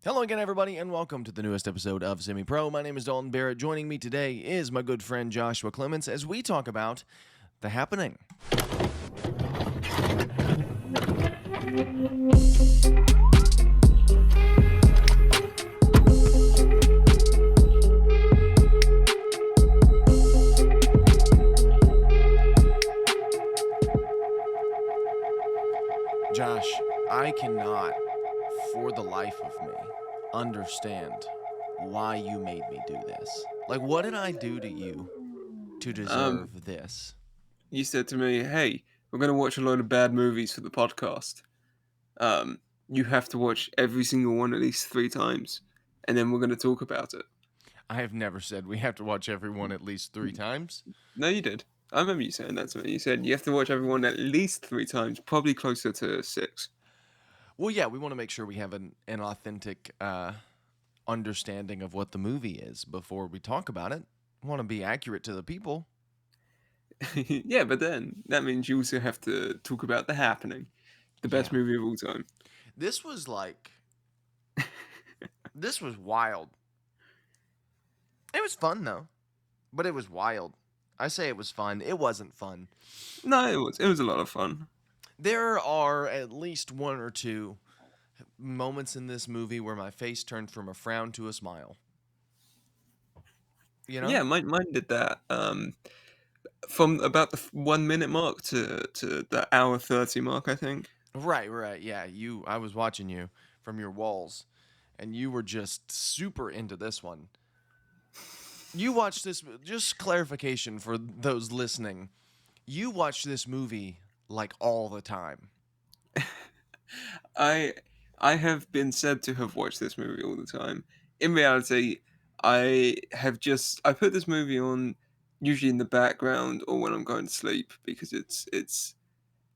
Hello again, everybody, and welcome to the newest episode of Semi Pro. My name is Dalton Barrett. Joining me today is my good friend Joshua Clements as we talk about The Happening. Josh, I cannot, for the life of me, understand why you made me do this. Like, what did I do to you to Um, deserve this? you said to me, "Hey, we're going to watch a load of bad movies for the podcast. Um, you have to watch every single one at least 3 times, and then we're going to talk about it." I have never said we have to watch everyone at least 3 times. No, you did. I remember you saying that to me. You said you have to watch everyone at least 3 times, probably closer to six. Well, yeah, we want to make sure we have an authentic understanding of what the movie is before we talk about it. We want to be accurate to the people. Yeah, but then that means you also have to talk about The Happening, the best Yeah. movie of all time. This was like, this was wild. It was fun, though, but it was wild. I say it was fun. It wasn't fun. No, it was a lot of fun. There are at least one or two moments in this movie where my face turned from a frown to a smile. You know? Yeah, mine did that. From about the 1 minute mark to the hour 30 mark, I think. Right. Yeah, I was watching you from your walls, and you were just super into this one. You watched this, just clarification for those listening. You watch this movie like all the time. I I have been said to have watched this movie all the time. In reality, I put this movie on usually in the background or when I'm going to sleep because it's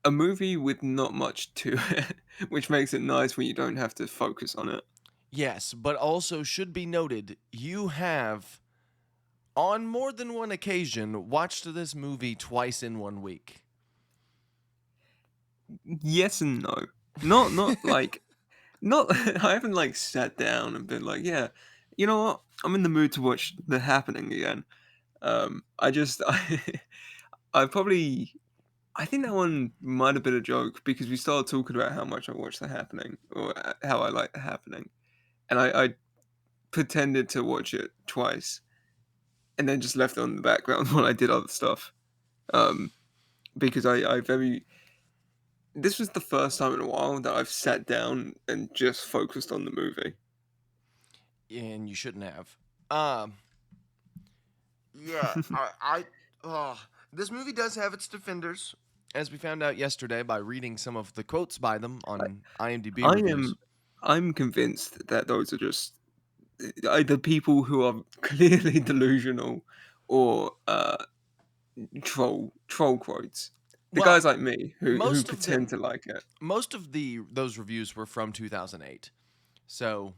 a movie with not much to it, which makes it nice when you don't have to focus on it. Yes, but also should be noted, you have, on more than one occasion, watched this movie twice in 1 week. Yes and no. Not like not I haven't like sat down and been like, yeah, you know what? I'm in the mood to watch The Happening again. I just I probably I think that one might have been a joke because we started talking about how much I watch The Happening or how I like The Happening, and I pretended to watch it twice and then just left it on the background while I did other stuff. Um, because I very this was the first time in a while that I've sat down and just focused on the movie. And you shouldn't have. Um, yeah, this movie does have its defenders, as we found out yesterday by reading some of the quotes by them I, on IMDb I reviews. am I'm convinced that those are just either people who are clearly delusional or troll quotes. The Well, guys like me who most of pretend them, to like it. most of those reviews were from 2008, so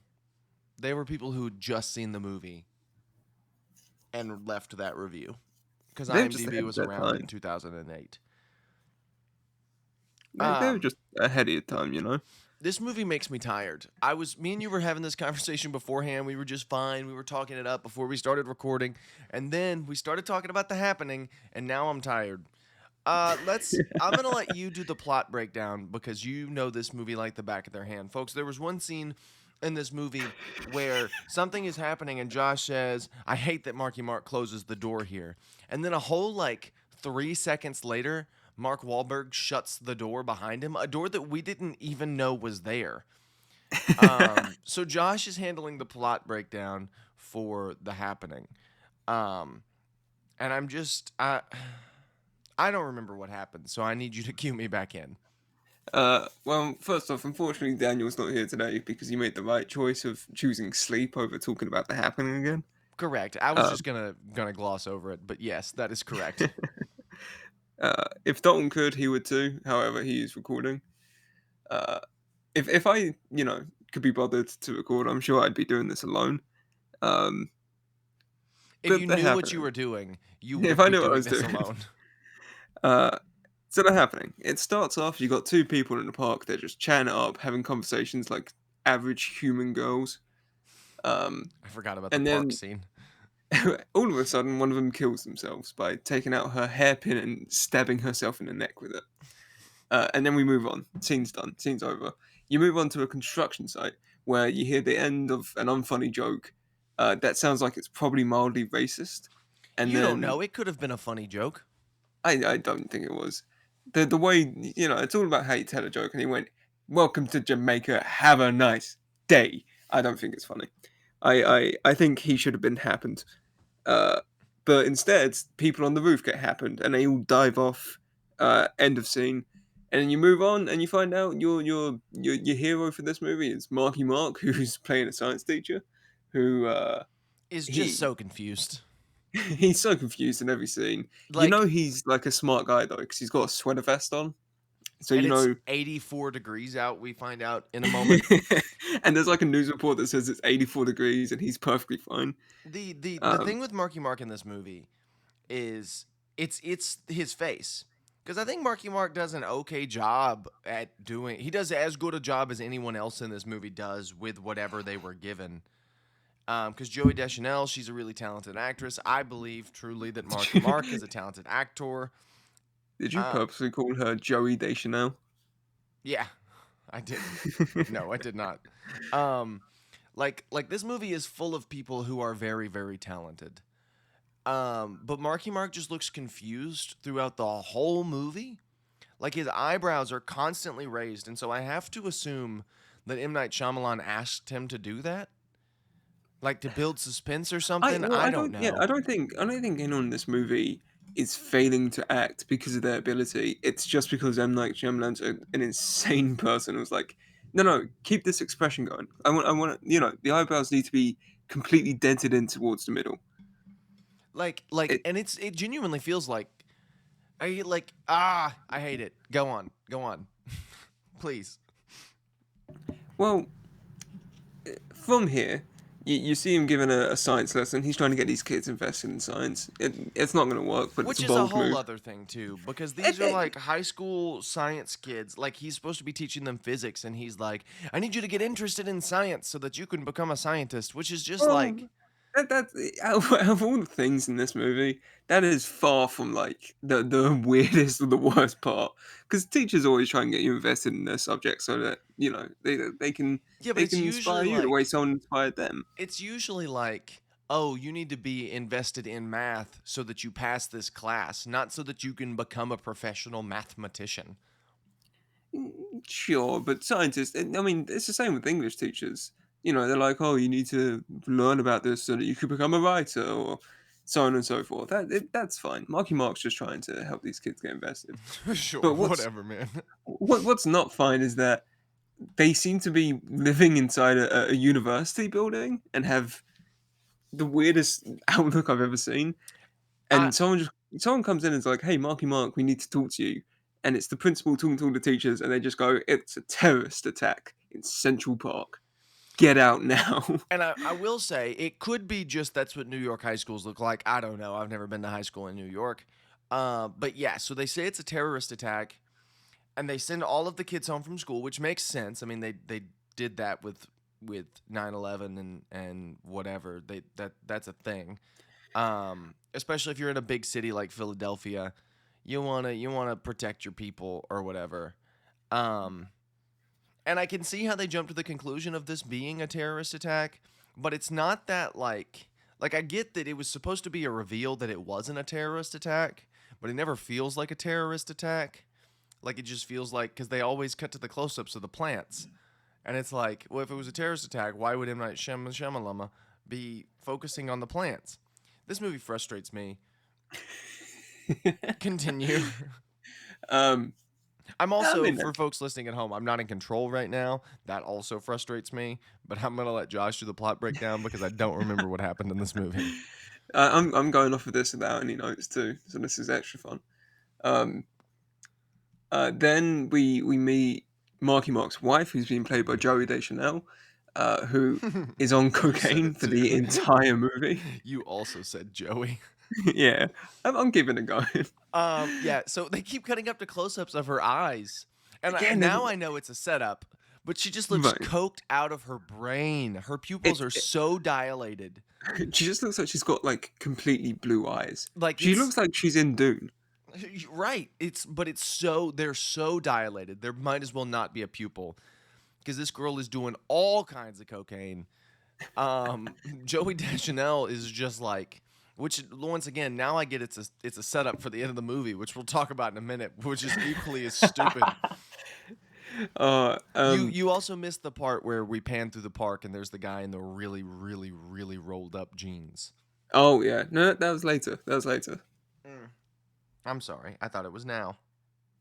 they were people who had just seen the movie and left that review because They're just IMDb ahead of was their around in time. 2008. They were Um, just ahead of your time, you know. this movie makes me tired. Me and you were having this conversation beforehand. We were just fine. We were talking it up before we started recording, and then we started talking about The Happening, and now I'm tired. I'm gonna let you do the plot breakdown because you know this movie like the back of their hand, folks. There was one scene in this movie where something is happening, and Josh says, "I hate that Marky Mark closes the door here," and then a whole like 3 seconds later, Mark Wahlberg shuts the door behind him, a door that we didn't even know was there. So Josh is handling the plot breakdown for The Happening, um, and I don't remember what happened, so I need you to cue me back in. Well, first off, unfortunately, Daniel's not here today because he made the right choice of choosing sleep over talking about The Happening again. Correct. I was Um, just gonna gloss over it, but yes, that is correct. if Dalton could, he would too. However, he is recording. Uh, if I could be bothered to record, I'm sure I'd be doing this alone. Um, If but you The knew what you Happening. were doing, you If would I be knew what I doing was this doing. alone. Uh, so The Happening. It starts off. You got two people in the park. They're just chatting it up, having conversations like average human girls. I forgot about the And park then scene. all of a sudden, one of them kills themselves by taking out her hairpin and stabbing herself in the neck with it. And then we move on. Scene's done. Scene's over. You move on to a construction site where you hear the end of an unfunny joke that sounds like it's probably mildly racist. And You don't then know. It could have been a funny joke. I don't think it was. The way, it's all about how you tell a joke. And he went, "Welcome to Jamaica. Have a nice day." I don't think it's funny. I think he should have been happened. Uh, but instead, people on the roof get happened, and they all dive off. End of scene. And then you move on, and you find out your hero for this movie is Marky Mark, who's playing a science teacher, who Is just he so confused. he's so confused in every scene. Like, He's like a smart guy though, because he's got a sweater vest on. So and it's 84 degrees out. We find out in a moment. and there's like a news report that says it's 84 degrees, and he's perfectly fine. The Um, thing with Marky Mark in this movie is it's his face. Because I think Marky Mark does an okay job at doing. He does as good a job as anyone else in this movie does with whatever they were given. Because Zooey Deschanel, she's a really talented actress. I believe truly that Marky Mark is a talented actor. did you Uh, purposely call her Joey Deschanel? yeah, I didn't. No, I did not. Um, like this movie is full of people who are very very talented. But Marky Mark just looks confused throughout the whole movie. Like his eyebrows are constantly raised, and so I have to assume that M. Night Shyamalan asked him to do that, like to build suspense or something. I I don't don't, yeah, know. I don't think anyone in this movie is failing to act because of their ability. It's just because M Night Shyamalan's an insane person who's like, no, keep this expression going. I want, the eyebrows need to be completely dented in towards the middle. It And it genuinely feels like I hate it. Go on, please. well, from here, you see him giving a science lesson. He's trying to get these kids invested in science. It's not going to work, but it's Which a is a bold whole move. other thing too, because these It, are it, like high school science kids. Like he's supposed to be teaching them physics, and he's like, "I need you to get interested in science so that you can become a scientist." Which is just well, like, that's out of all the things in this movie, that is far from like the weirdest or the worst part. Because teachers always try and get you invested in their subject so that they can yeah, but they can inspire you the way someone inspired them. it's usually like, oh, you need to be invested in math so that you pass this class, not so that you can become a professional mathematician. Sure, but scientists, I mean, it's the same with English teachers. They're like, oh, you need to learn about this so that you could become a writer, or so on and so forth. That's fine. Marky Mark's just trying to help these kids get invested. Sure, But whatever, man. what's not fine is that they seem to be living inside a university building and have the weirdest outlook I've ever seen. I And someone comes in and is like, "Hey, Marky Mark, we need to talk to you." And it's the principal talking to all the teachers, and they just go, "It's a terrorist attack in Central Park. Get out now." And I will say it could be just that's what New York high schools look like. I don't know. I've never been to high school in New York. But yeah, so they say it's a terrorist attack, and they send all of the kids home from school, which makes sense. I mean, they did that with 9/11 and whatever. That's a thing. Especially if you're in a big city like Philadelphia, you wanna protect your people or whatever. Um, and I can see how they jumped to the conclusion of this being a terrorist attack, but it's not that I get that it was supposed to be a reveal that it wasn't a terrorist attack, but it never feels like a terrorist attack. Like it just feels like because they always cut to the close-ups of the plants, and it's like, well, if it was a terrorist attack, why would M Night Shyamalama be focusing on the plants? This movie frustrates me. Continue. um, I'm I also, mean, for folks listening at home, I'm not in control right now. That also frustrates me. But I'm gonna let Josh do the plot breakdown because I don't remember what happened in this movie. I'm going off of this without any notes too, so this is extra fun. Um, then we meet Marky Mark's wife, who's being played by Joey Deschanel, who is on You said cocaine it for too. the entire movie. You also said Joey. Yeah, I'm giving it going. Yeah. So they keep cutting up to close-ups of her eyes, and Again, now I know it's a setup. But she just looks Right. coked out of her brain. Her pupils It, are so dilated. she just looks like she's got like completely blue eyes. Like She it's looks like she's in Dune. right. It's so they're so dilated. There might as well not be a pupil because this girl is doing all kinds of cocaine. Joey Deschanel is just like, which once again, now I get it's a setup for the end of the movie, which we'll talk about in a minute, which is equally as stupid. Uh, You um, you also missed the part where we pan through the park and there's the guy in the really really really rolled up jeans. oh yeah, no, that was later. That was later. Mm. I'm sorry, I thought it was now.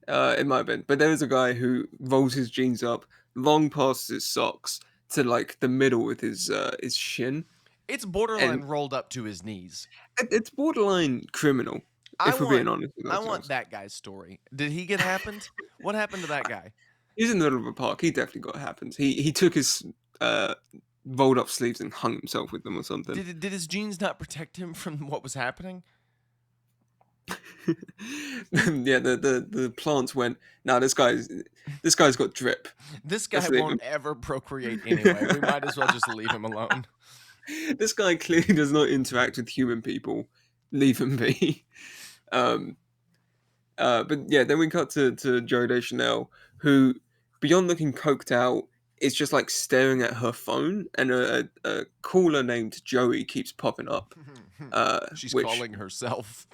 It might have been, but there was a guy who rolls his jeans up long past his socks to like the middle with his shin, It's and borderline rolled up to his knees. it's borderline criminal, I if we're being want honest with I want ourselves. that guy's story. Did he get happened? What happened to that guy? He's in the middle of a park. He definitely got happened. He took his uh rolled up sleeves and hung himself with them or something. Did his jeans not protect him from what was happening? Yeah, the plants went. Now this guy's got drip. This guy Let's leave won't him. ever procreate anyway. We might as well just leave him alone. This guy clearly does not interact with human people. Leave him be. Um, but yeah, then we cut to Joe Deschanel, who, beyond looking coked out, is just like staring at her phone, and a caller named Joey keeps popping up. She's Which calling herself.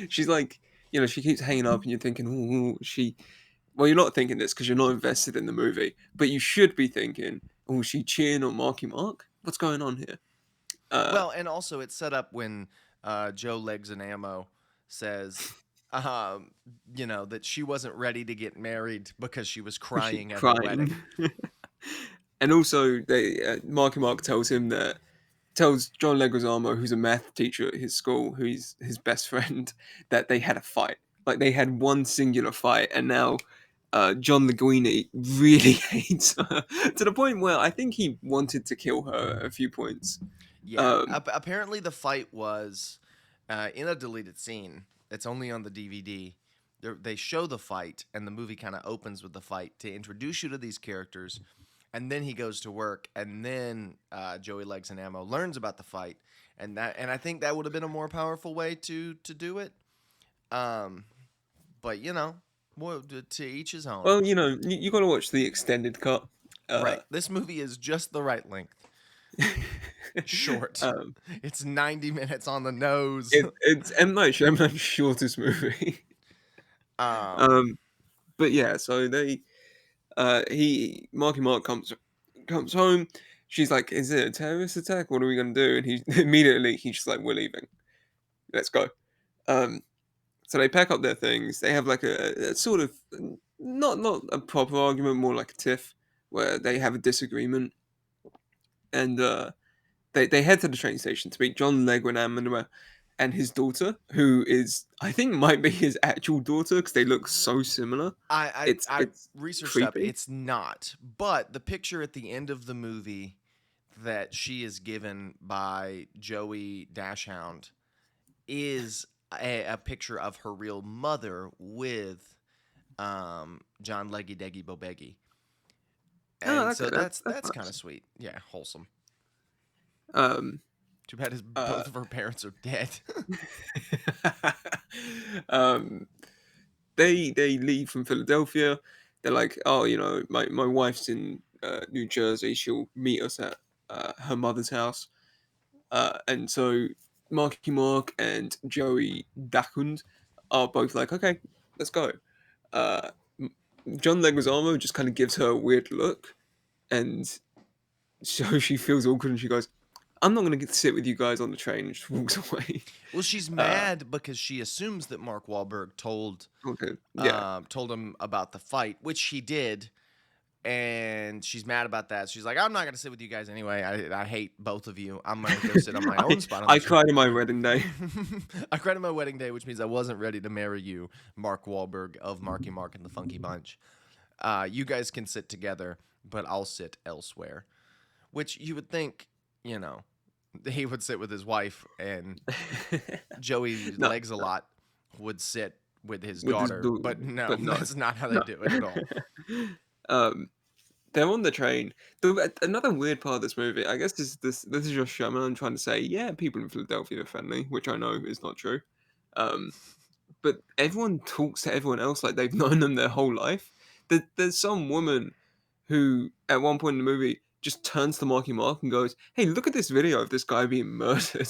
she's like, she keeps hanging up, and you're thinking, oh, she. Well, you're not thinking this because you're not invested in the movie, but you should be thinking, oh, is she cheering on Marky Mark? What's going on here? Uh, Well, and also it's set up when Joe Legs and Ammo says, that she wasn't ready to get married because she was she crying at her crying. wedding. And also, Marky Mark tells John Leguizamo, who's a math teacher at his school, who's his best friend, that they had a fight. Like they had one singular fight, and now John Leguini really hates her to the point where I think he wanted to kill her at a few points. Yeah, Um, apparently the fight was in a deleted scene. It's only on the DVD. They show the fight, and the movie kind of opens with the fight to introduce you to these characters, and then he goes to work, and then Joey Legs and Ammo learns about the fight, and I think that would have been a more powerful way to do it. Um, but to each his own. well, you got to watch the extended cut. Uh, Right, this movie is just the right length. Short. um, It's 90 minutes on the nose. it's M Night Shyamalan's shortest movie. um, um, but yeah, so Marky Mark comes home. She's like, "Is it a terrorist attack? What are we gonna do?" And he's just like, "We're leaving. Let's go." Um, so they pack up their things. They have like a sort of not a proper argument, more like a tiff, where they have a disagreement, and they head to the train station to meet John Leguizamo and his daughter, who is I think might be his actual daughter because they look so similar. I It's researched up. creepy. It's not, but the picture at the end of the movie that she is given by Joey Dashhound is a picture of her real mother with John Leggy Deggy Bobeggy, Oh, and okay, so that's kind nice. of sweet. Yeah, wholesome. Um, Too bad uh, both of her parents are dead. um, they leave from Philadelphia. They're like, oh, my wife's in New Jersey. She'll meet us at her mother's house. And so Marky Mark and Joey Dachund are both like, okay, let's go. Uh, M- John Leguizamo just kind of gives her a weird look, and so she feels awkward, and she goes, "I'm not going to get to sit with you guys on the train," and just walks away. Well, she's Uh, mad because she assumes that Mark Wahlberg okay, yeah. told him about the fight, which he did, and she's mad about that. She's like, "I'm not gonna sit with you guys anyway. I hate both of you. I'm gonna go sit on my I, own spot on the I train." cried on my wedding day. I cried on my wedding day, which means I wasn't ready to marry you, Mark Wahlberg of Marky Mark and the Funky Bunch. You guys can sit together, but I'll sit elsewhere. Which you would think, you know, he would sit with his wife, and Joey No, Legs a lot would sit with his with his daughter. daughter, But no, but no. that's not how they No. do it at all. Um, they're on the train. Another weird part of this movie, I guess, this is just Shyamalan trying to say, yeah, people in Philadelphia are friendly, which I know is not true. Um, but everyone talks to everyone else like they've known them their whole life. There's some woman who, at one point in the movie, just turns to Marky Mark and goes, "Hey, look at this video of this guy being murdered."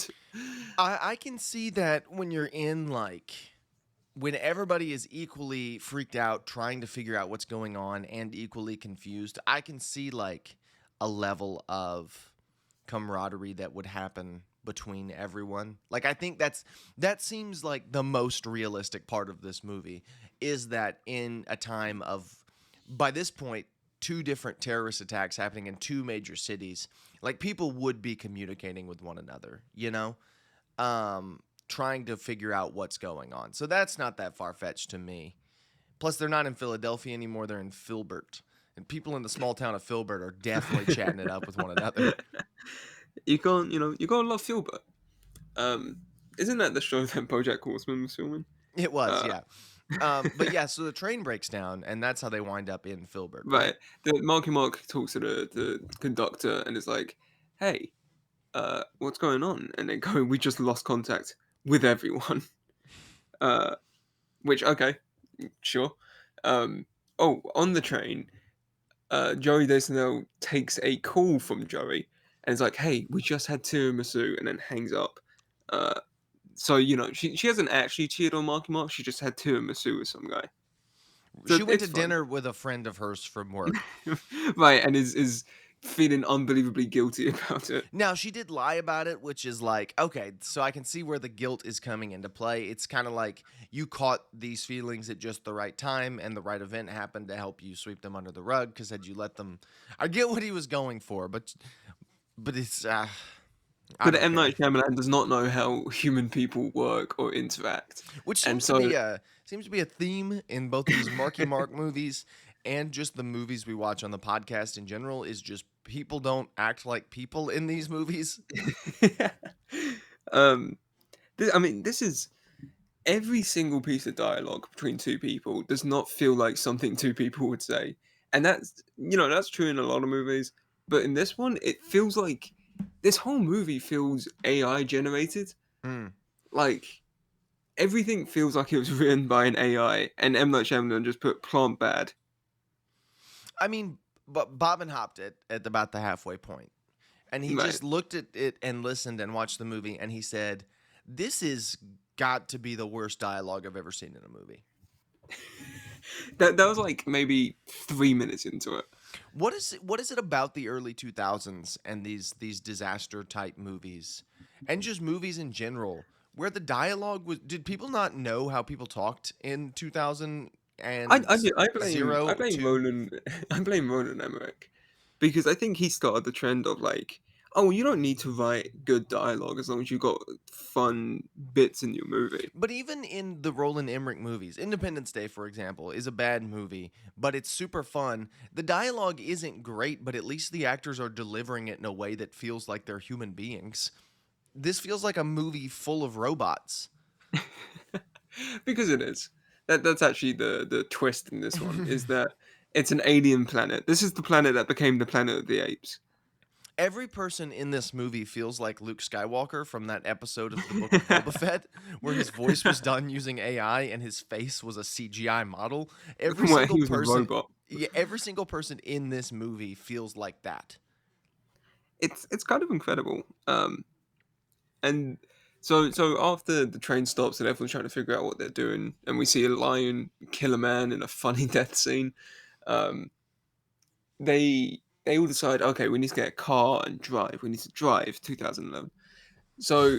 I can see that when you're in like when everybody is equally freaked out trying to figure out what's going on and equally confused, I can see like a level of camaraderie that would happen between everyone. Like I think that seems like the most realistic part of this movie is that in a time of by this point two different terrorist attacks happening in two major cities, like people would be communicating with one another, you know? Trying to figure out what's going on. So that's not that far fetched to me. Plus, they're not in Philadelphia anymore; they're in Filbert, and people in the small town of Filbert are definitely chatting it up with one another. You can't love Filbert. Isn't that the show that BoJack Horseman was filming? It was, Uh, yeah. But yeah, so the train breaks down, and that's how they wind up in Filbert. But right. The Marky Mark talks to the conductor and is like, "Hey, what's going on?" And they go, "We just lost contact with everyone." Uh, which okay, sure. On the train, Joey Deschanel takes a call from Joey and is like, "Hey, we just had tiramisu," and then hangs up. Uh, so she hasn't actually cheated on Marky Mark. She just had tiramisu with some guy. So she went it's to fun, dinner with a friend of hers from work. right? And is feeling unbelievably guilty about it. Now, she did lie about it, which is like, okay, so I can see where the guilt is coming into play. It's kind of like you caught these feelings at just the right time and the right event happened to help you sweep them under the rug because had you let them I get what he was going for, but it's I But don't M. care. Night Shyamalan does not know how human people work or interact, Which and seems to so be a theme in both these Marky Mark movies and just the movies we watch on the podcast in general is just people don't act like people in these movies. um, this is every single piece of dialogue between two people does not feel like something two people would say, and that's true in a lot of movies, but in this one, it feels like this whole movie feels AI generated. Hmm. Like everything feels like it was written by an AI, and M. Night Shyamalan just put plant bad. I mean, but Bobbin hopped it at about the halfway point, and he Right. just looked at it and listened and watched the movie, and he said, "This is got to be the worst dialogue I've ever seen in a movie." That was like maybe 3 minutes into it. What is it about the early 2000s and these disaster type movies and just movies in general where the dialogue was did people not know how people talked in 2000 and I 0 blame to Roland I blame Roland Emmerich because I think he started the trend of like, oh, you don't need to write good dialogue as long as you got fun bits in your movie. but even in the Roland Emmerich movies, Independence Day for example is a bad movie, but it's super fun. The dialogue isn't great, but at least the actors are delivering it in a way that feels like they're human beings. This feels like a movie full of robots. Because it is. That's actually the twist in this one is that it's an alien planet. This is the planet that became the planet of the apes. Every person in this movie feels like Luke Skywalker from that episode of the Book of Boba Fett, where his voice was done using AI and his face was a CGI model. Every Where single he was a person, robot. yeah, every single person in this movie feels like that. It's kind of incredible. And so after the train stops and everyone's trying to figure out what they're doing, and we see a lion kill a man in a funny death scene, um, they all decide, okay, we need to get a car and drive. We need to drive 2011. So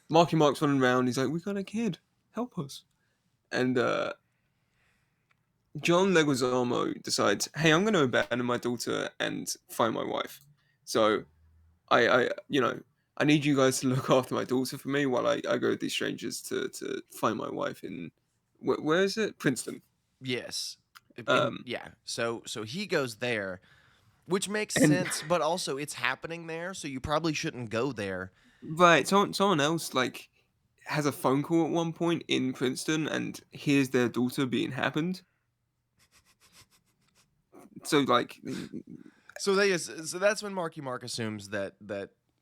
Marky Mark's running around. He's like, "We got a kid. Help us!" And John Leguizamo decides, "Hey, I'm going to abandon my daughter and find my wife. So I need you guys to look after my daughter for me while I go with these strangers to find my wife in where is it? Princeton." Yes. In Um, yeah. So he goes there, which makes and sense, but also it's happening there, so you probably shouldn't go there. right, someone else like has a phone call at one point in Princeton and hears their daughter being happened. So like, So that's when Marky Mark assumes that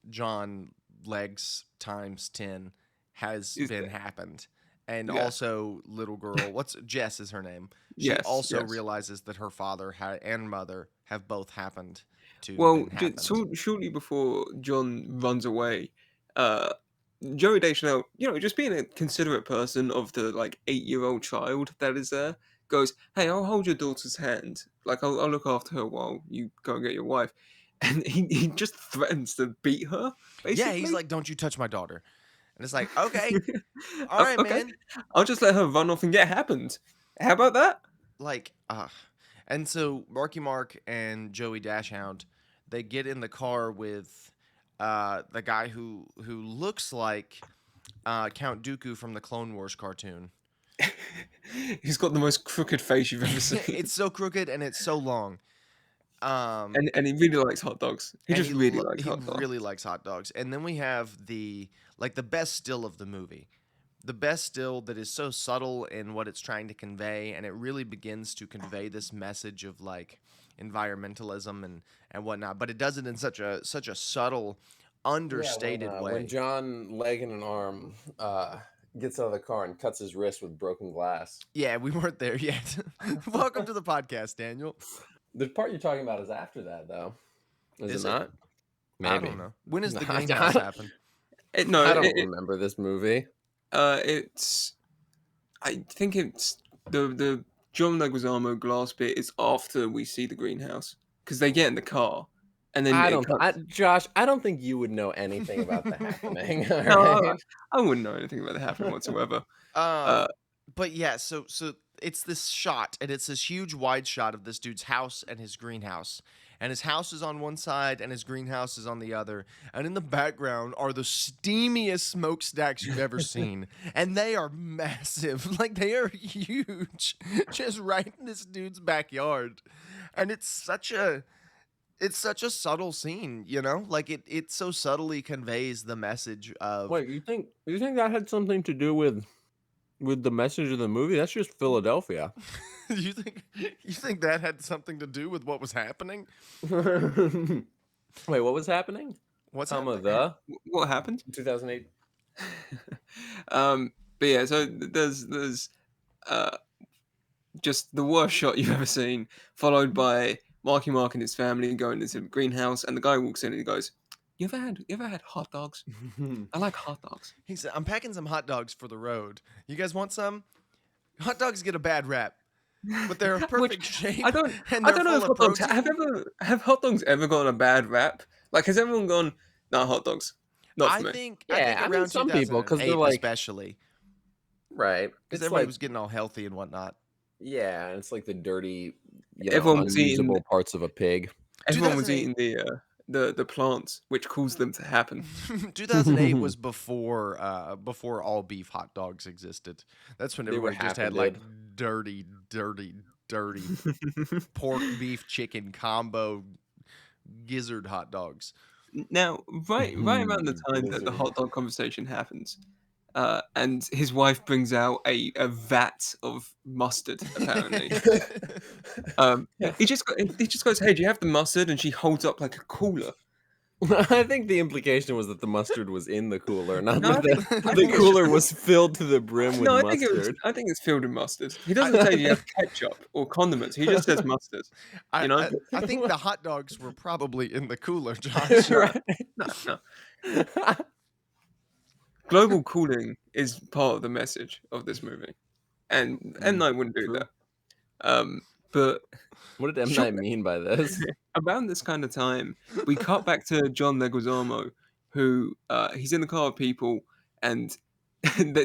John Legs times 10 has is been that happened. And yeah. also little girl, what's Jess is her name. She Yes, also yes. realizes that her father and mother have both happened to Well, been happened. shortly before John runs away, uh, Joey Deschanel, just being a considerate person of the like 8-year-old child that is there, goes, "Hey, I'll hold your daughter's hand. Like I'll look after her while you go and get your wife." And he just threatens to beat her, Yeah, he's basically. like, "Don't you touch my daughter." And it's like, "Okay. All right, Okay, man." I'll just let her run off and get happened. How about that? Like, and so Marky Mark and Joey Dashhound, they get in the car with the guy who looks like Count Dooku from the Clone Wars cartoon. He's got the most crooked face you've ever It's seen. so crooked and it's so long. Um, And he really likes hot dogs. He and just really likes he hot dogs. really likes hot dogs. And then we have the best still of the movie. The best still that is so subtle in what it's trying to convey, and it really begins to convey this message of like environmentalism and whatnot, but it does it in such a subtle, Yeah, understated when way. John, leg and an arm, gets out of the car and cuts his wrist with broken glass. Yeah, we weren't there yet. Welcome to the podcast, Daniel. The part you're talking about is after that, though. Is it Is it? not? I Maybe. don't know. When does the I greenhouse don't, happen? No, I don't remember this movie. it's. I think it's the John Leguizamo glass bit is after we see the greenhouse because they get in the car, and then it cuts. Josh, I don't think you would know anything about the happening. All No, right. I wouldn't know anything about the happening whatsoever. Um, but yeah, so it's this shot, and it's this huge wide shot of this dude's house and his greenhouse. And his house is on one side, and his greenhouse is on the other. And in the background are the steamiest smokestacks you've ever seen, and they are massive, like they are huge, just right in this dude's backyard. And it's such a subtle scene, like it so subtly conveys the message of. Wait, you think that had something to do with the message of the movie? That's just Philadelphia. you think that had something to do with what was happening? Wait, what was happening? What's Comma happening? What happened? 2008. But yeah, so there's uh just the worst shot you've ever seen, followed by Marky Mark and his family going into the greenhouse, and the guy walks in and he goes, "You ever had hot dogs? I like hot dogs." He said, "I'm packing some hot dogs for the road. You guys want some?" Hot dogs get a bad rap, but they're of Which perfect shape I don't and I they're don't know full if of hot dogs protein. have hot dogs ever gotten a bad rap? Like has everyone gone, "Nah, hot dogs, not for I me." think Yeah, I mean, around some people, because they're 2008 like, especially, right. because It's everybody like, was getting all healthy and whatnot. yeah, it's like the dirty, Everyone was eating unusable parts of a pig. everyone was 2008 eating the plants which caused them to happen. 2008 was before all beef hot dogs existed. That's when They were everybody just had happen, like dude. dirty, dirty, dirty pork beef chicken combo gizzard hot dogs. Now, right around the time that the Gizzard. hot dog conversation happens, and his wife brings out a vat of mustard, apparently. He just goes, "Hey, do you have the mustard?" And she holds up like a cooler. I think the implication was that the mustard was in the cooler, not No, that I the think it's just cooler was filled to the brim with no, mustard. I think it's filled with mustard. He I, doesn't say you have ketchup or condiments. He just says mustard. I, You know? I I think the hot dogs were probably in the cooler, Josh. No, no. Global cooling is part of the message of this movie, and M Night wouldn't do True. that. But What did M. sure, Night mean by this? around this kind of time, we cut back to John Leguizamo, who he's in the car with people, and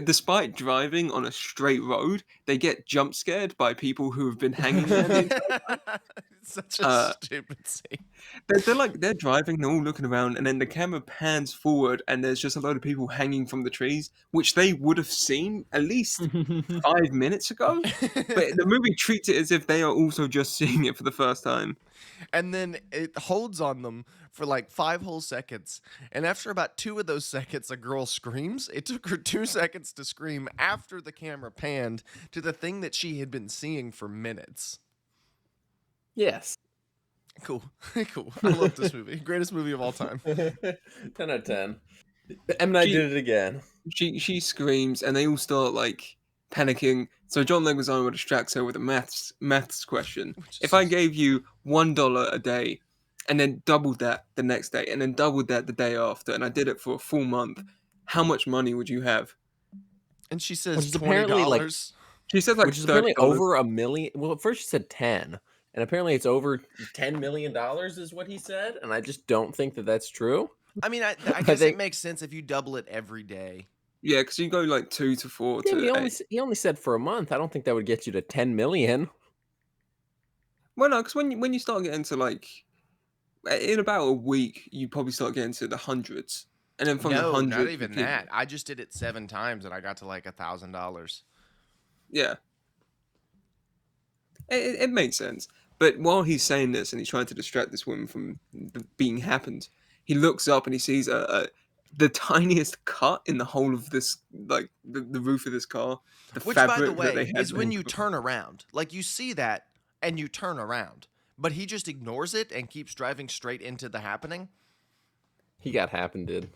despite driving on a straight road, they get jump scared by people who have been hanging there the entire time. It's such a Uh, stupid scene. they're driving, they're all looking around, and then the camera pans forward, and there's just a load of people hanging from the trees, which they would have seen at least 5 minutes ago. But the movie treats it as if they are also just seeing it for the first time. And then it holds on them for like 5 whole seconds. And after about 2 of those seconds, a girl screams. It took her 2 seconds to scream after the camera panned to the thing that she had been seeing for minutes. Yes. Cool. Cool. I love this movie. Greatest movie of all time. 10 out of 10. M. Night She- did it again. She screams, and they all start like panicking. So John Leguizamo distracts her with a maths question. Which If is I gave you $1 a day, and then doubled that the next day, and then doubled that the day after, and I did it for a full month, how much money would you have? And she says Which is $20. apparently, like, She said like which is apparently $30. over $1 million. Well, at first she said 10, and apparently it's over $10 million is what he said, and I just don't think that that's true. I mean, I guess think- it makes sense if you double it every day. Yeah, because you go like 2 to 4 Yeah, to but 8. he only said for a month. I don't think that would get you to 10 million. Well, no, because when you start getting to like in about a week, you probably start getting to the hundreds, and then from the No, hundreds, not even that. I just did it 7 times and I got to like $1,000. Yeah, it makes sense. But while he's saying this and he's trying to distract this woman from the being happened, he looks up and he sees the tiniest cut in the whole of this, like the roof of this car. The Which, by the fabric that they way, had is when in- you turn around. Like, you see that and you turn around. But he just ignores it and keeps driving straight into the happening. He got happened, dude.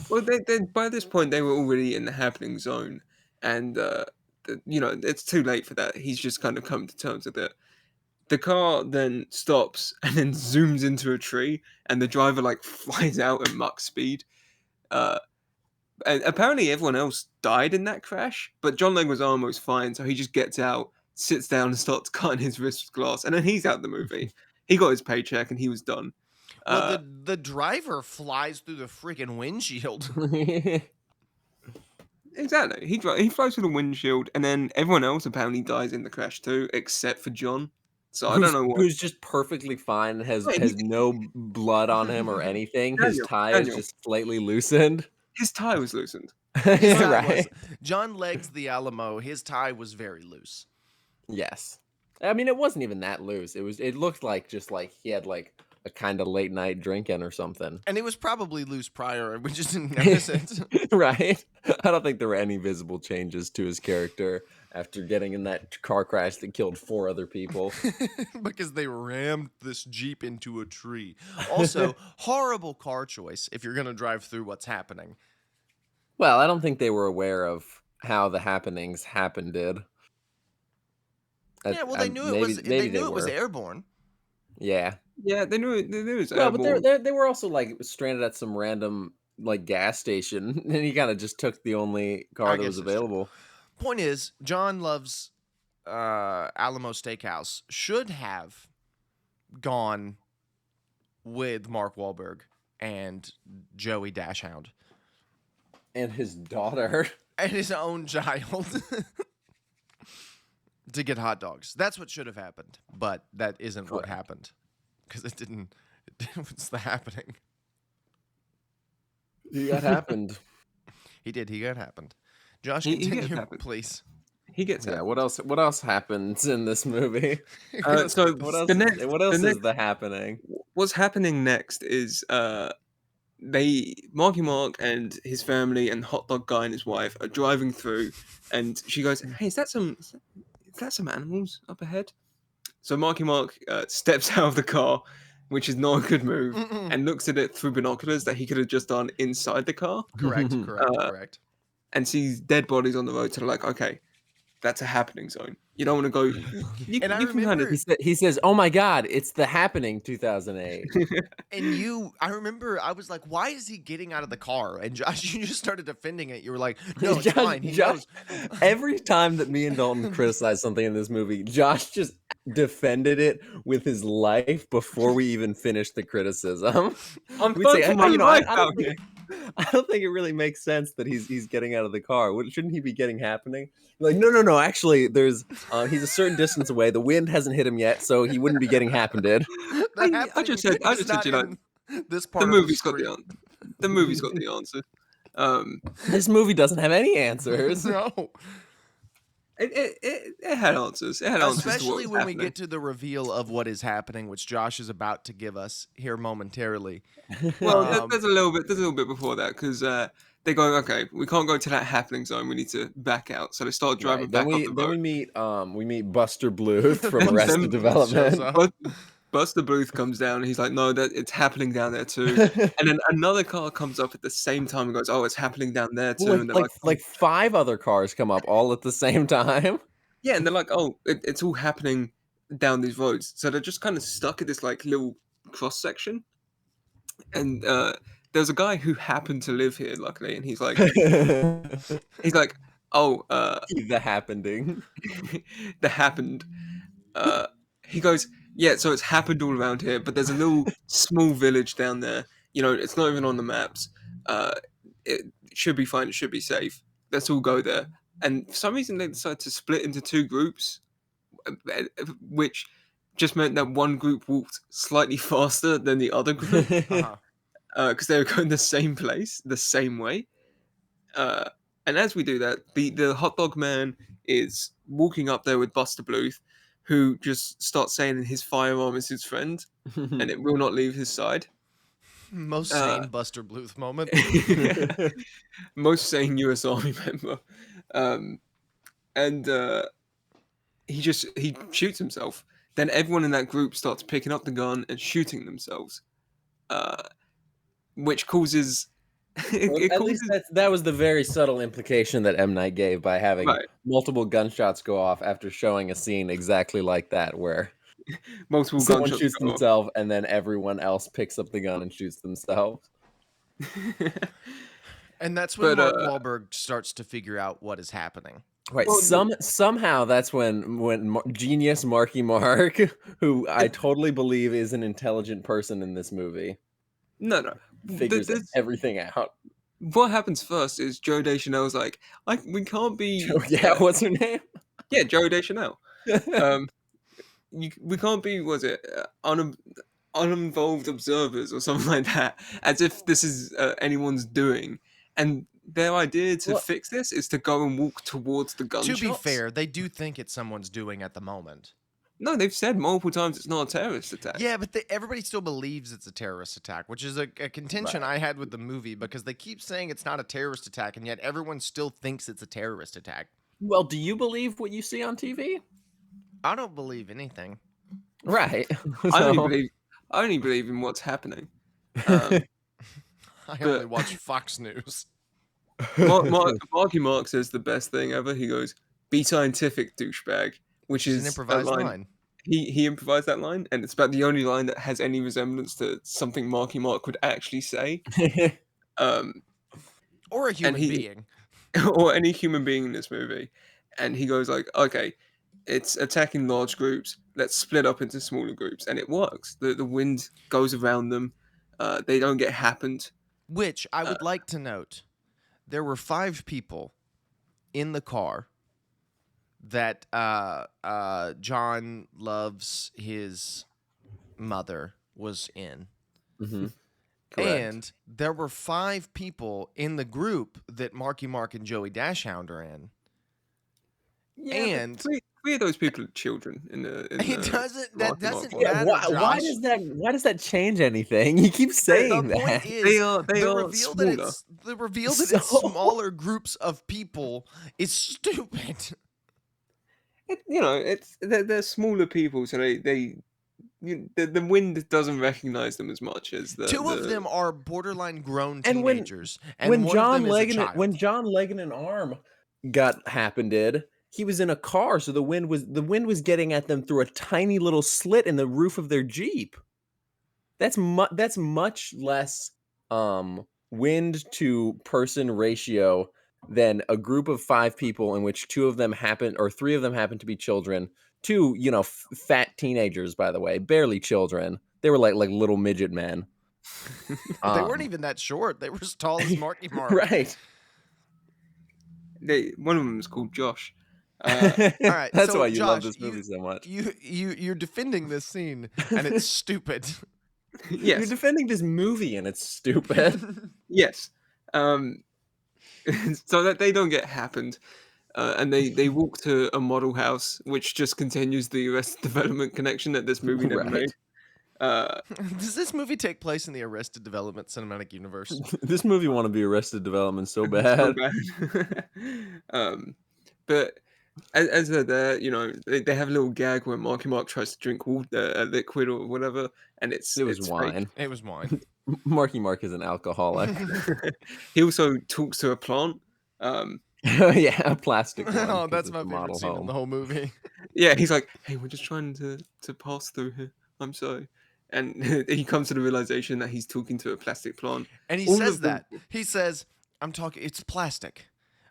Well, they by this point they were already in the happening zone, and it's too late for that. He's just kind of come to terms with it. The car then stops and then zooms into a tree, and the driver like flies out at Mach speed. And apparently everyone else died in that crash, but John Leguizamo is fine, so he just gets out, sits down, and starts cutting his wrist with glass, and then he's out the movie. He got his paycheck, and he was done. Well, the driver flies through the freaking windshield. Exactly. He flies through the windshield, and then everyone else apparently dies in the crash too, except for John. So I don't know what. Who's just perfectly fine and has Right, has no blood on him or anything. His Daniel, tie Daniel. is just slightly loosened. His tie was loosened. His tie Right? was- John Legs the Alamo, his tie was very loose. Yes. I mean, it wasn't even that loose. It looked like just like he had like a kind of late night drinking or something. And it was probably loose prior, and we just didn't notice it. Right? I don't think there were any visible changes to his character after getting in that car crash that killed 4 other people. Because they rammed this Jeep into a tree. Also, horrible car choice if you're going to drive through what's happening. Well, I don't think they were aware of how the happenings happened. Yeah, well, they knew it was. They knew it was airborne. Yeah. Yeah, they knew it was Well, airborne. but they were also like stranded at some random like gas station, and he kind of just took the only car I that guess was that's true. available. Point is, John loves Alamo Steakhouse. Should have gone with Mark Wahlberg and Joey Dashhound And his daughter. and his own child to get hot dogs. That's what should have happened, but that isn't what Correct. happened because it didn't. It's the happening. That happened. He did. He got happened. Josh, He continue, gets happened. please. He gets Yeah. out. What else? What else happens in this movie? So What else? the next, What else the is next- the happening? what's happening next is Marky Mark and his family and Hot Dog Guy and his wife are driving through, and she goes, "Hey, is that some animals up ahead?" So Marky Mark steps out of the car, which is not a good move, Mm-mm. and looks at it through binoculars that he could have just done inside the car, Correct. Correct. Uh, correct. and sees dead bodies on the road. So they're like, okay, that's a happening zone. You don't want to go. You, And I you can kind remember- of. He says, "Oh my God, it's the happening 2008." And I remember I was like, why is he getting out of the car? And Josh, you just started defending it. You were like, no, it's fine. He knows. Every time that me and Dalton criticize something in this movie, Josh just defended it with his life before we even finished the criticism. I'm We'd say, fighting for my you know, life I out don't here. I don't think it really makes sense that he's getting out of the car. Shouldn't he be getting happening? Like, no. Actually, he's a certain distance away. The wind hasn't hit him yet, so he wouldn't be getting happened. I just said, you know, this part The of movie's got the script. answer. The movie's got the answer. This movie doesn't have any answers. No, It had answers. It had answers. to what especially was when we happening. get to the reveal of what is happening, which Josh is about to give us here momentarily. Well, Um, there's a little bit before that because they go, okay, we can't go to that happening zone. We need to back out. So they start driving Right. back Then up the road. we meet Buster Bluth from Then Arrested Bluth shows Development. up. But Buster Bluth comes down and he's like, no, that it's happening down there too. And then another car comes up at the same time and goes, oh, it's happening down there too. And they're like 5 other cars come up all at the same time. yeah, and they're like, oh, it's all happening down these roads. So they're just kind of stuck at this like little cross section. And there's a guy who happened to live here, luckily, and he's like, oh, The happening. that happened. He goes, yeah, so it's happened all around here, but there's a little small village down there. You know, it's not even on the maps. It should be fine. It should be safe. Let's all go there. And for some reason, they decided to split into 2 groups, which just meant that one group walked slightly faster than the other group because they were going the same place, the same way. And as we do that, the hot dog man is walking up there with Buster Bluth, who just starts saying his firearm is his friend, and it will not leave his side. Most sane Buster Bluth moment. Most sane U.S. Army member. And he shoots himself. Then everyone in that group starts picking up the gun and shooting themselves, which causes... At least that was the very subtle implication that M. Night gave by having multiple gunshots go off after showing a scene exactly like that, where multiple someone gunshots shoots go off. themselves and then everyone else picks up the gun and shoots themselves. And that's when Mark Wahlberg starts to figure out what is happening. Right. Somehow that's when genius Marky Mark, who I totally believe is an intelligent person in this movie, No. figures everything out. What happens first is Joe Deschanel's like, we can't be... Yeah, what's her name? Yeah, Joe Deschanel. We can't be, uninvolved observers or something like that, as if this is anyone's doing. And their idea to fix this is to go and walk towards the gunshots. To be fair, they do think it's someone's doing at the moment. No, they've said multiple times it's not a terrorist attack. Yeah, but everybody still believes it's a terrorist attack, which is a contention I had with the movie, because they keep saying it's not a terrorist attack, and yet everyone still thinks it's a terrorist attack. Well, do you believe what you see on TV? I don't believe anything. Right. I only believe in what's happening. I only watch Fox News. Marky Mark says the best thing ever. He goes, "Be scientific, douchebag," which is an improvised line. He improvised that line, and it's about the only line that has any resemblance to something Marky Mark would actually say. Or a human being. Or any human being in this movie. And he goes like, okay, it's attacking large groups. Let's split up into smaller groups. And it works. The wind goes around them. They don't get happened. Which I would like to note. There were 5 people in the car that John Love's his mother was in. Mm-hmm. And there were 5 people in the group that Marky Mark and Zooey Deschanel are in. Yeah, and 3 of those people are children. That doesn't Yeah, matter. why does that change anything? You keep saying The point that. is, they are smaller. The reveal that it's smaller groups of people is stupid. They're smaller people, so the wind doesn't recognize them as much as the 2 of them are borderline grown And when- teenagers, when one John of them is a child. when John Leguizamo arm happened, he was in a car, so the wind was getting at them through a tiny little slit in the roof of their Jeep. That's much less wind to person ratio than a group of 5 people in which 3 of them happen to be children. 2, fat teenagers, by the way, barely children. They were like little midget men. They weren't even that short. They were as tall as Marky Mark. Right. One of them is called Josh. All right, That's so why you love Josh, this movie so much. You're defending this scene, and it's stupid. Yes. You're defending this movie, and it's stupid. Yes. So that they don't get happened. And they walk to a model house, which just continues the Arrested Development connection that this movie never made. Does this movie take place in the Arrested Development cinematic universe? This movie want to be Arrested Development so bad. But as they're there, they have a little gag where Marky Mark tries to drink water, a liquid or whatever, and it's It was fake. wine. It was wine. Marky Mark is an alcoholic. He also talks to a plant. Yeah, a plastic one. Oh, 'cause that's it's my a favorite model scene in home. the whole movie. Yeah, he's like, "Hey, we're just trying to pass through here. I'm sorry." And he comes to the realization that he's talking to a plastic plant. And he All says of the that. He says, it's plastic.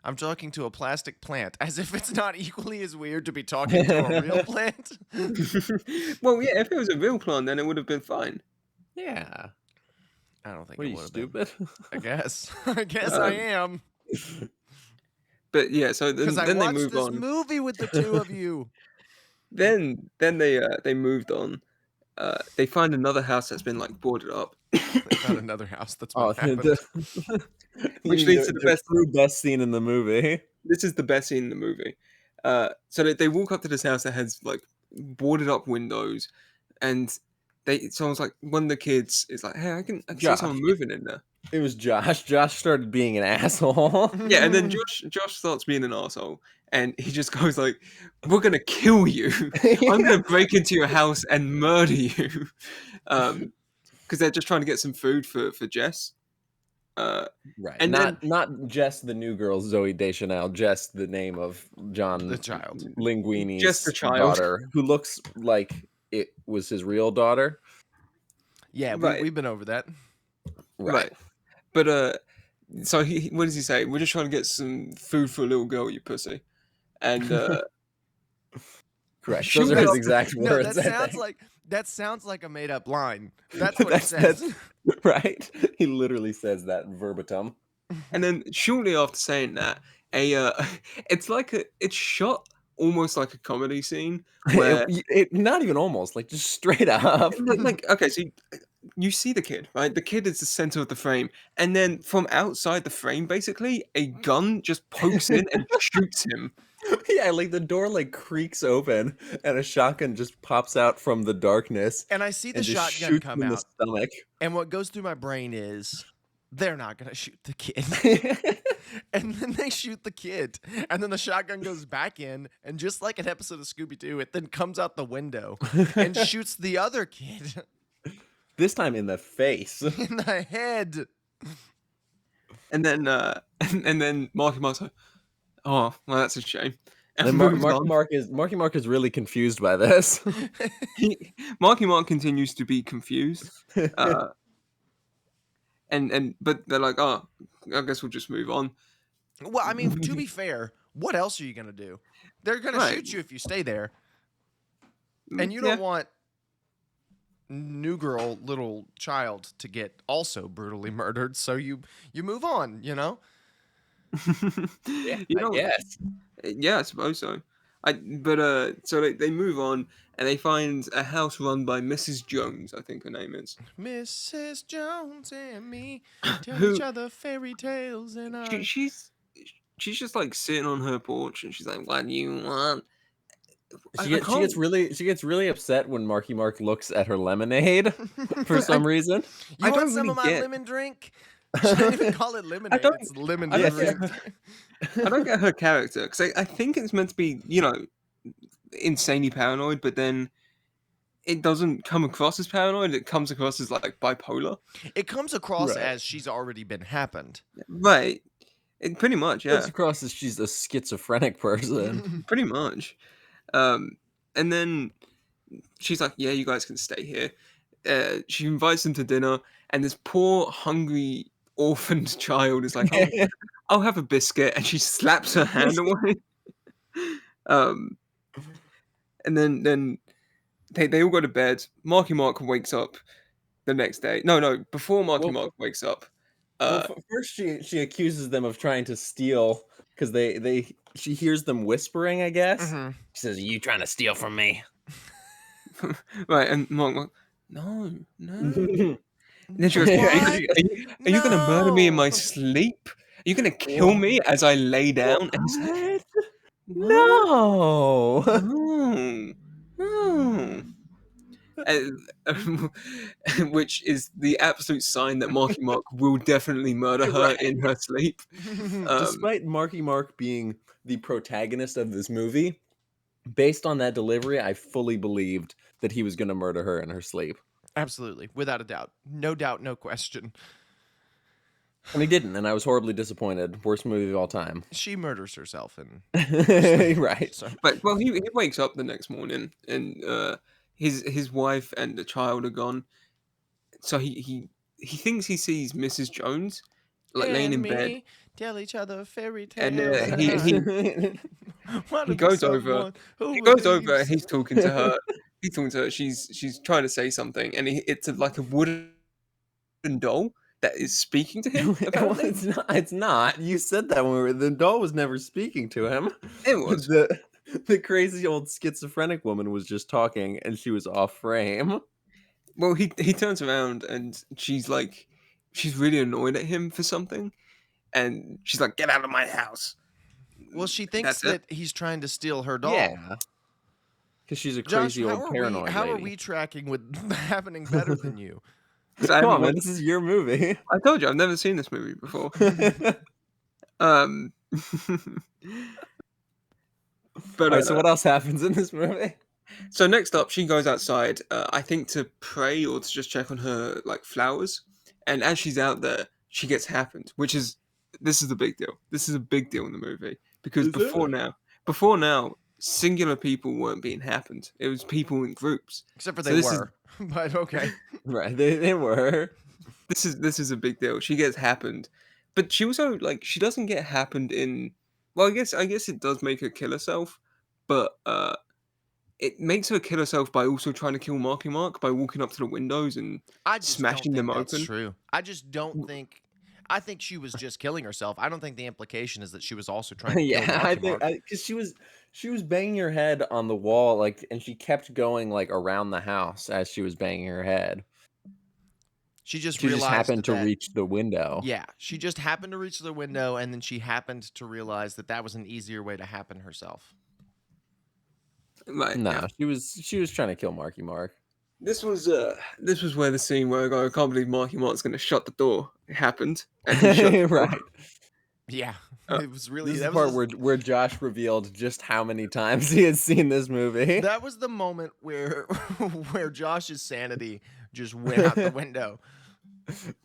I'm talking to a plastic plant, as if it's not equally as weird to be talking to a real plant. Well, yeah, if it was a real plant, then it would have been fine. Yeah. I don't think What are it you, would have been. stupid? I guess. I guess I am. But yeah, so Because I then they watched move this on. movie with the two of you. Then they moved on. They find another house that's been like boarded up, They found another house that's been Oh, happened. you which mean leads to the best. true best scene in the movie. This is the best scene in the movie. So they walk up to this house that has like boarded up windows, and someone's like, one of the kids is like, "Hey, I can see Josh. someone moving in there." It was Josh. Josh started being an asshole. Yeah, and then Josh starts being an asshole, and he just goes like, "We're gonna kill you. I'm gonna break into your house and murder you," because they're just trying to get some food for Jess. Right. And Not just the new girl Zooey Deschanel, just the name of John The child. Linguini's Just the child. daughter, who looks like it was his real daughter. Yeah, Right. we've been over that. Right. But so he what does he say? We're just trying to get some food for a little girl, you pussy. And Correct. Shoot Those are his up. exact No, words. that sounds like a made up line. That's what That's- he says. right. He literally says that verbatim. and then shortly after saying that, it's shot almost like a comedy scene where Not even almost, like just straight up. like okay, so you see the kid, right? The kid is the center of the frame, and then from outside the frame, basically, a gun just pokes in and shoots him. Yeah, like the door like creaks open and a shotgun just pops out from the darkness And I see the and just shotgun shoots come him in out. the stomach. And what goes through my brain is they're not going to shoot the kid. And then they shoot the kid. And then the shotgun goes back in. And just like an episode of Scooby-Doo, it then comes out the window and shoots the other kid This time in the face. in the head. And then and then Marky Mark's like, "Oh, well, that's a shame." And And moves Marky Mark is really confused by this. Marky Mark continues to be confused. But they're like, "Oh, I guess we'll just move on." Well, I mean, to be fair, what else are you going to do? They're going Right. to shoot you if you stay there. And you don't want new girl, little child to get also brutally murdered. So you move on, you know? Yeah, You I know, guess. yeah, I suppose so. So they move on and they find a house run by Mrs. Jones, I think her name is. Mrs. Jones and me tell Who- each other fairy tales and She's just like sitting on her porch and she's like, "What do you want?" She gets really upset when Marky Mark looks at her lemonade for some reason. You I want don't some really of my get- lemon drink? She didn't even call it lemonade. don't- It's lemon I don't drink. I don't get her character because I think it's meant to be, insanely paranoid, but then it doesn't come across as paranoid. It comes across as like bipolar. It comes across Right. as she's already been happened. Right. Pretty much, yeah. Comes across as she's a schizophrenic person. Pretty much. And then she's like, "Yeah, you guys can stay here." She invites them to dinner, and this poor, hungry, orphaned child is like, I'll have a biscuit," and she slaps her hand away. And then they all go to bed. Marky Mark wakes up the next day. No, before Marky Well- Mark wakes up. First she accuses them of trying to steal because she hears them whispering, I guess. Mhm. She says, "Are you trying to steal from me?" Right, and Mark, no. No. And then she goes, "Are you going to murder me in my No. sleep? Are you going to kill me as I lay down?" And he's like, No. No. uh, which is the absolute sign that Marky Mark will definitely murder her Right. in her sleep. Despite Marky Mark being the protagonist of this movie, based on that delivery, I fully believed that he was going to murder her in her sleep. Absolutely, without a doubt. No doubt, no question. And he didn't, and I was horribly disappointed. Worst movie of all time. She murders herself and Right. so But well, he wakes up the next morning, and his wife and the child are gone. So he thinks he sees Mrs. Jones like laying in bed, tell each other fairy and tales. he goes over. He goes over and he's talking to her. He's talking to her. She's trying to say something, and it's like a wooden doll that is speaking to him. Well, Apparently, it's not. It's not. You said that when the doll was never speaking to him. it was. The crazy old schizophrenic woman was just talking, and she was off frame. Well, he turns around and she's really annoyed at him for something, and she's like, "Get out of my house." Well, she thinks That's it. that he's trying to steal her doll. Yeah, because she's a Josh, crazy old paranoid how are lady. we tracking with happening better than you? 'Cause I Come haven't on, man, watched- this is your movie. I told you I've never seen this movie before. But Alright, so what else happens in this movie? so next up, she goes outside, I think to pray or to just check on her like flowers. And as she's out there, she gets happened, this is a big deal. This is a big deal in the movie because Is before now, singular people weren't being happened. It was people in groups. Except for So they this is- were. But okay. Right, they were. This is a big deal. She gets happened, but she also she doesn't get happened in. Well, I guess it does make her kill herself, but it makes her kill herself by also trying to kill Marky Mark by walking up to the windows and I just smashing don't them think that's open. true. I just don't think. I think she was just killing herself. I don't think the implication is that she was also trying to kill Yeah, I Marky think Mark. because she was banging her head on the wall, and she kept going around the house as she was banging her head. She just She realized just happened to that, reach the window. Yeah, she just happened to reach the window, and then she happened to realize that that was an easier way to happen herself. Right? No, yeah. she was trying to kill Marky Mark. This was where the scene where I go, I can't believe Marky Mark's going to shut the door. It happened, and he shut the door. Right. Yeah, it was really. This is that the was part where Josh revealed just how many times he had seen this movie. that was the moment where where Josh's sanity just went out the window.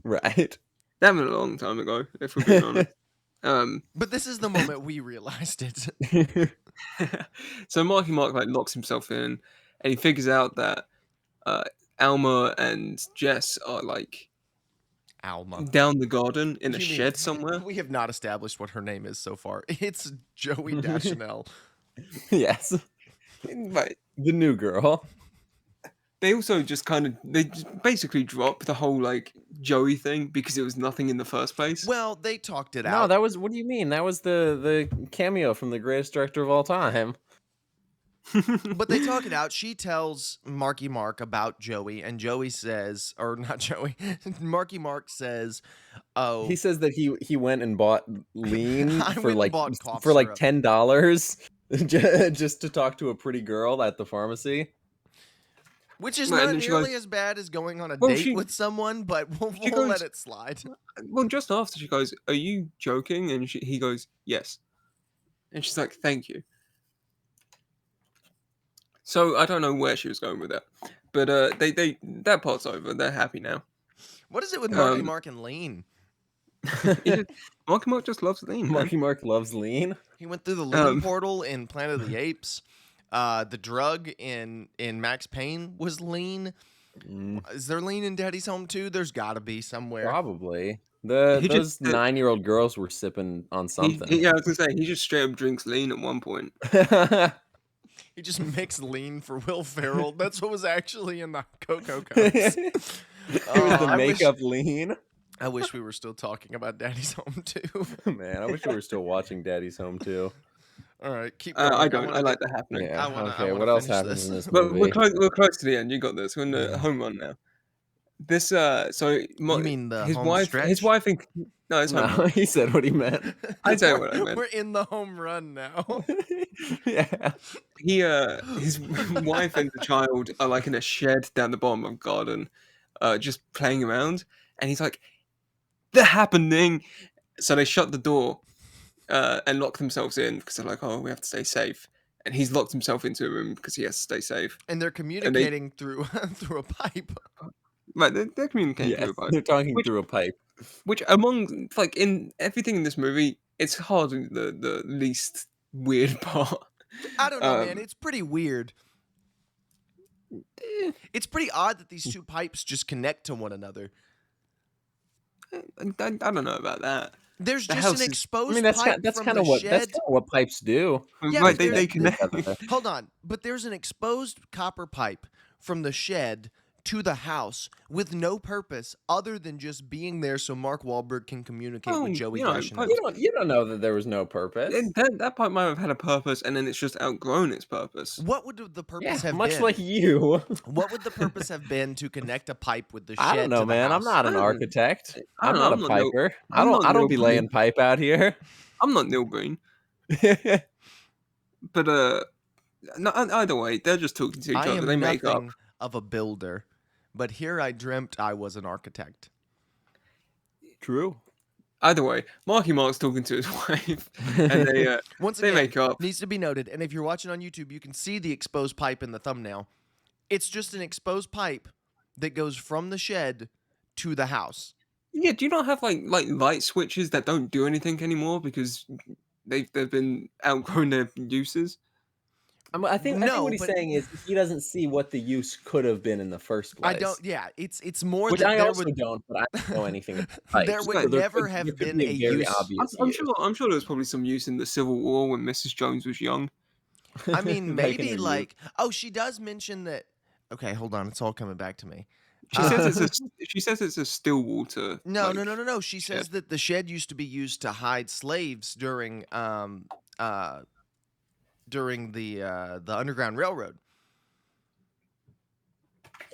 Right. That was a long time ago, if we're being honest. But this is the moment we realized it. So Marky Mark locks himself in, and he figures out that Alma and Jess are Alma. down the garden in a You mean- shed somewhere. We have not established what her name is so far. It's Zooey Deschanel. Yes. Right. The new girl. They also just basically drop the whole Joey thing because it was nothing in the first place. Well, they talked it No, out. that was what do you mean? That was the cameo from the greatest director of all time. But they talk it out. She tells Marky Mark about Joey, and Joey says, or not Joey, Marky Mark says, "Oh, He says that he went and bought lean I for went and bought cough for syrup. $10 just to talk to a pretty girl at the pharmacy." which is Right, and not then she nearly goes- as bad as going on a Well, date she- with someone, but we'll she let goes- it slide." Well, just after she goes, "Are you joking?" And he goes, "Yes," and she's like, "Thank you." So I don't know where she was going with that, but that part's over. They're happy now. What is it with Marky Um, Mark and lean? Marky Mark just loves lean, man. Marky Mark loves lean. He went through the lean portal in Planet of the Apes. The drug in Max Payne was lean. Is there lean in Daddy's Home too? There's got to be somewhere. Probably. He Those just- 9-year-old girls were sipping on something. Yeah, I was gonna say he just straight up drinks lean at one point. He just mixed lean for Will Ferrell. That's what was actually in the Cocoa Cups. It was Oh, the I wish- makeup lean. I wish we were still talking about Daddy's Home too. Man, I wish we were still watching Daddy's Home too. All right, keep going. I don't. wanna I like get- that happening. Yeah. I wanna Okay. What else finish happens this. in this But movie? we're close to the end. You got this. We're in the home run now. This so You mean the his home wife stretch? his wife and No, it's home No, run. he said what he meant. I tell you what I meant. We're in the home run now. Yeah. His wife and the child are like in a shed down the bottom of a garden, just playing around, and he's like, "They're happening." So they shut the door, and lock themselves in because they're like, "Oh, we have to stay safe." And he's locked himself into a room because he has to stay safe. And they're And they, communicating through through a pipe. right, they're communicating through Yes, a pipe. they're talking Which, through a pipe. which among like in everything in this movie, it's hardly the least weird part. I don't know, man. Um, It's pretty weird. eh, It's pretty odd that these two pipes just connect to one another. I don't know about that. There's The just house an is I exposed mean, that's pipe that's from kind the of what shed. pipes do. Yeah, right. but They there's connect. hold on, but there's an exposed copper pipe from the shed to the house with no purpose other than just being there so Mark Wahlberg can communicate Oh, with Zooey you know, Deschanel. You don't know that there was no purpose. That pipe might have had a purpose, and then it's just outgrown its purpose. What would the Yeah, purpose have much been? like you. What would the purpose have been to connect a pipe with the I don't shed know, to the man. I'm house? not I an don't. architect. I I'm don't know. not a piper. I'm not I don't Neil be Breen. laying pipe out here. I'm not Neil Breen. But no, either way, they're just talking to each I other. They am make up. nothing of a builder, but here I dreamt I was an architect. True. Either way, Marky Mark's talking to his wife, and Once they again, make up. needs to be noted, and if you're watching on YouTube, you can see the exposed pipe in the thumbnail. It's just an exposed pipe that goes from the shed to the house. Yeah, do you not have like light switches that don't do anything anymore because they've been outgrown their uses? I think No, what he's but saying is he doesn't see what the use could have been in the first I place. don't. Yeah, it's more Which that I there also would don't, but I don't know anything about there pipes. would So never there have could been be a a very use. obvious I'm use. sure. I'm sure there was probably some use in the Civil War when Mrs. Jones was young. I mean, Back in maybe her youth. like she does mention that. Okay, hold on, it's all coming back to me. She says it's a still water. No, no, like, no, no, no. She shed. says that the shed used to be used to hide slaves during the Underground Railroad.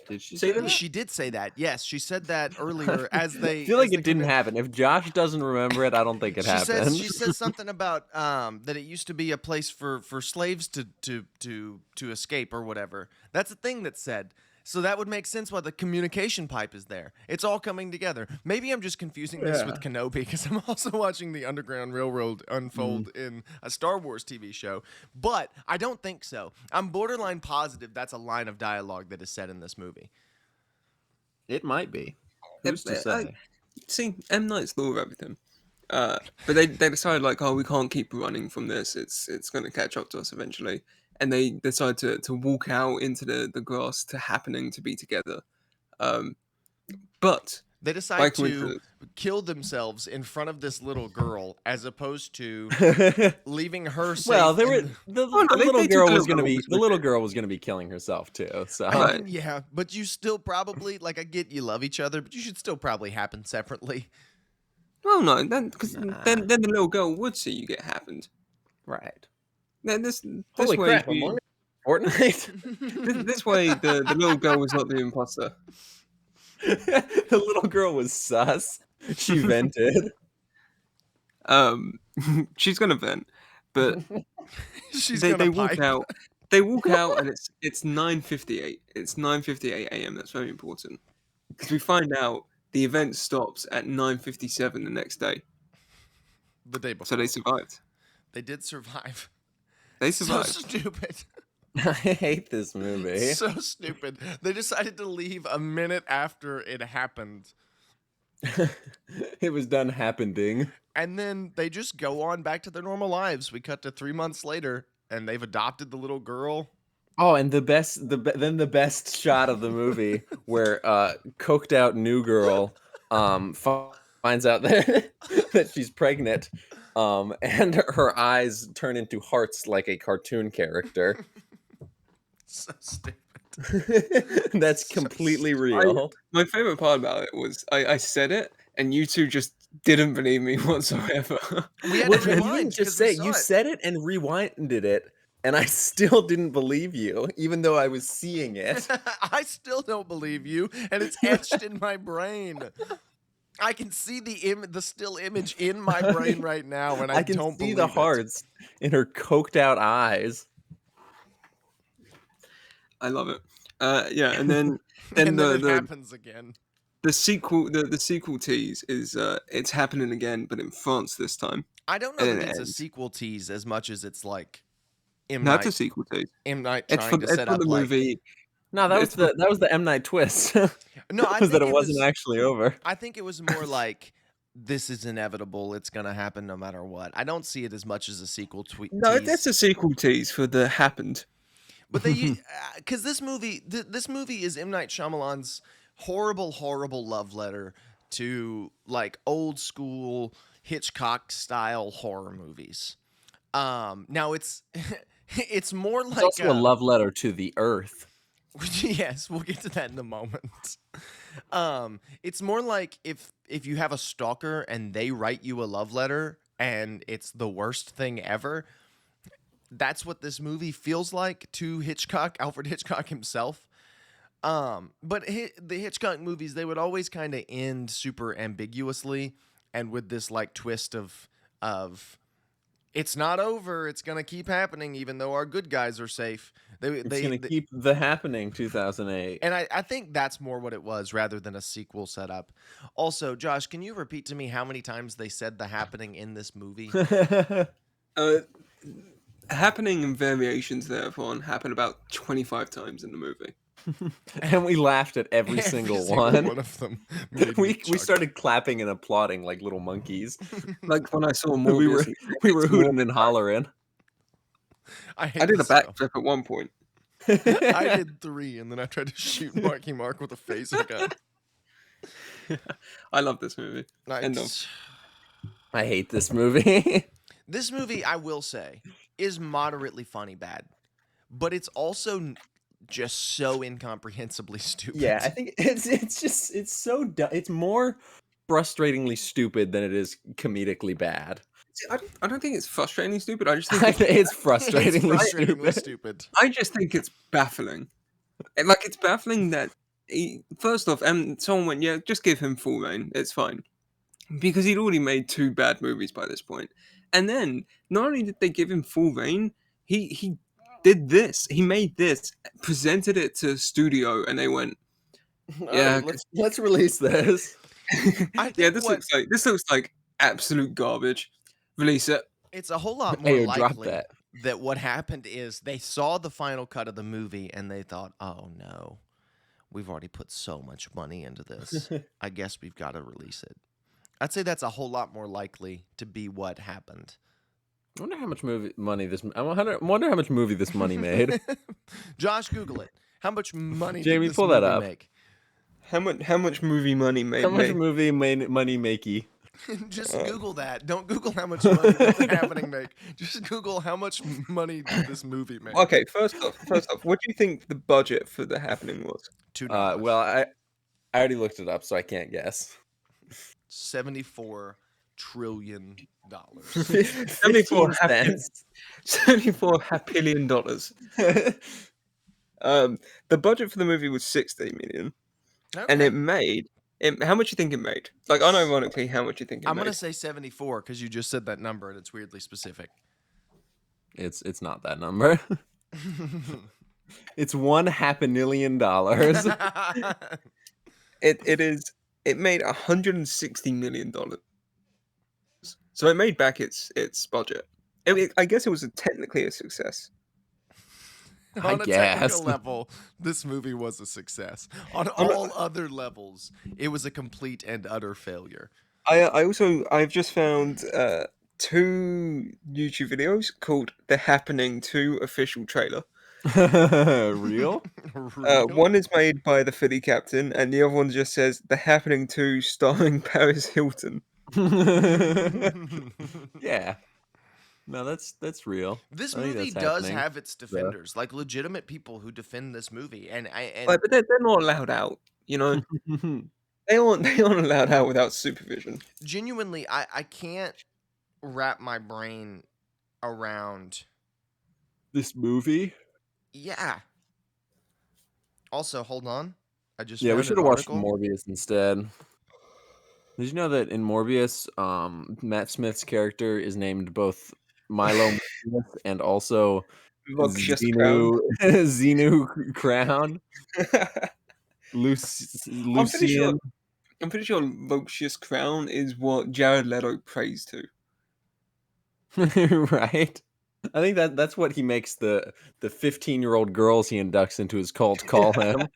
Did she say that? She did say that. Yes, she said that earlier as they. I feel like as they it didn't come in. happen. If Josh doesn't remember it, I don't think it happened. She says something about that it used to be a place for slaves to escape or whatever. That's a thing that's said. So that would make sense why the communication pipe is there. It's all coming together. Maybe I'm just confusing this with Kenobi because I'm also watching the Underground Railroad unfold in a Star Wars TV show. But I don't think so. I'm borderline positive that's a line of dialogue that is said in this movie. It might be. Who's to say? See, M. Night's law of everything. But they decided like, oh, we can't keep running from this. It's going to catch up to us eventually. And they decide to walk out into the grass to happening to be together. But They decide by to coincidence, kill themselves in front of this little girl as opposed to leaving her safe. Well, there were in the no, they little took girl a was little going to be risk the with little it. girl was going to be killing herself too. So I Right. mean, yeah, but you still probably like I get you love each other, but you should still probably happen separately. well, no, because Nah. then the little girl would see you get happened. right. Then this Holy way, crap! Among Fortnite. this way, the little girl was not the imposter. The little girl was sus. She vented. She's gonna vent, but She's they gonna walk pipe. out. They walk out, and it's 9:58. It's 9:58 a.m. That's very important because we find out the event stops at 9:57 the next day. The day before. So they survived. They did survive. They So survived. stupid. I hate this movie. So stupid. They decided to leave a minute after it happened. It was done happening. And then they just go on back to their normal lives. We cut to 3 months later, and they've adopted the little girl. Oh, and the best shot of the movie where coked out new girl finds out that she's pregnant, and her eyes turn into hearts like a cartoon character. So stupid. That's completely real. My favorite part about it was I said it, and you two just didn't believe me whatsoever. We had Well, to you rewind didn't just 'cause we say saw you it. said it and rewinded it, and I still didn't believe you, even though I was seeing it. I still don't believe you, and it's etched in my brain. I can see the still image in my brain right now, and I can don't see believe the it. hearts in her coked out eyes. I love it. Yeah, and then And then it the happens again. the sequel tease is it's happening again, but in France this time, I don't know and that then it it's a ends. sequel tease as much as it's like M. No, it's a Night, sequel tease. M. Night It's trying to set for the up like. movie. No, that was It's for, the M Night twist. No, I was that think it wasn't actually over. I think it was more like this is inevitable. It's gonna happen no matter what. I don't see it as much as a sequel no, tease. that's a sequel tease for the happened. But they, because this movie is M. Night Shyamalan's horrible love letter to like old school Hitchcock style horror movies. Now it's it's more It's like also a love letter to the earth. yes, we'll get to that in a moment. It's more like if you have a stalker and they write you a love letter and it's the worst thing ever. That's what this movie feels like to Alfred Hitchcock himself. But the Hitchcock movies, they would always kind of end super ambiguously and with this like twist of it's not over, it's gonna keep happening even though our good guys are safe. It's going to keep the happening 2008. And I think that's more what it was rather than a sequel setup. Also, Josh, can you repeat to me how many times they said the happening in this movie? Happening and variations thereupon happen about 25 times in the movie. And we laughed at every single one of them. we started clapping and applauding like little monkeys. Like when I saw Morbius, we were hooting and hollering. I did a backflip at one point. I did 3, and then I tried to shoot Marky Mark with a phaser gun. I love this movie. End of. I hate this movie. This movie, I will say, is moderately funny bad, but it's also just so incomprehensibly stupid. Yeah, I think it's so dumb. It's more frustratingly stupid than it is comedically bad. I don't think it's frustratingly stupid. I just think it's frustratingly stupid. I just think it's baffling. Like it's baffling that first off, someone went, yeah, just give him full reign. It's fine, because he'd already made 2 bad movies by this point. And then not only did they give him full reign, he did this. He made this, presented it to studio, and they went, yeah, let's release this. Yeah, this looks like absolute garbage. Release it. It's a whole lot more likely that what happened is they saw the final cut of the movie and they thought, oh no, we've already put so much money into this. I guess we've got to release it. I'd say that's a whole lot more likely to be what happened. I wonder how much money this movie made. Josh, Google it. How much money Jamie, did this pull movie that up. make? How much movie money made? How much movie money makey? Just Google that. Don't Google how much money did The Happening make. Just Google how much money did this movie make. Okay, first off, what do you think the budget for The Happening was? $2. Well, I already looked it up, so I can't guess. $74 trillion. 74 cents. $74 billion. The budget for the movie was 60 million, and it made. How much you think it made? Like, unironically, how much you think it made? I'm gonna say 74 because you just said that number and it's weirdly specific. It's not that number. It's $1 billion. It is. It made $160 million. So it made back its budget. I guess it was technically a success. On a technical level, this movie was a success. On all other levels, it was a complete and utter failure. I've just found 2 YouTube videos called "The Happening 2" official trailer. Real? One is made by the Philly Captain, and the other one just says "The Happening 2" starring Paris Hilton. Yeah. No, that's real. This movie does have its defenders, like legitimate people who defend this movie, but they're not allowed out. You know, they aren't allowed out without supervision. Genuinely, I can't wrap my brain around this movie. Yeah. Also, hold on. I just we should have watched Morbius instead. Did you know that in Morbius, Matt Smith's character is named both Milo Morbius and also Luxurious crown. Xenu Xenu Crown? I'm pretty sure. Lucian. I'm pretty sure Luxurious crown is what Jared Leto prays to. Right? I think that's what he makes the 15-year-old girls he inducts into his cult call him.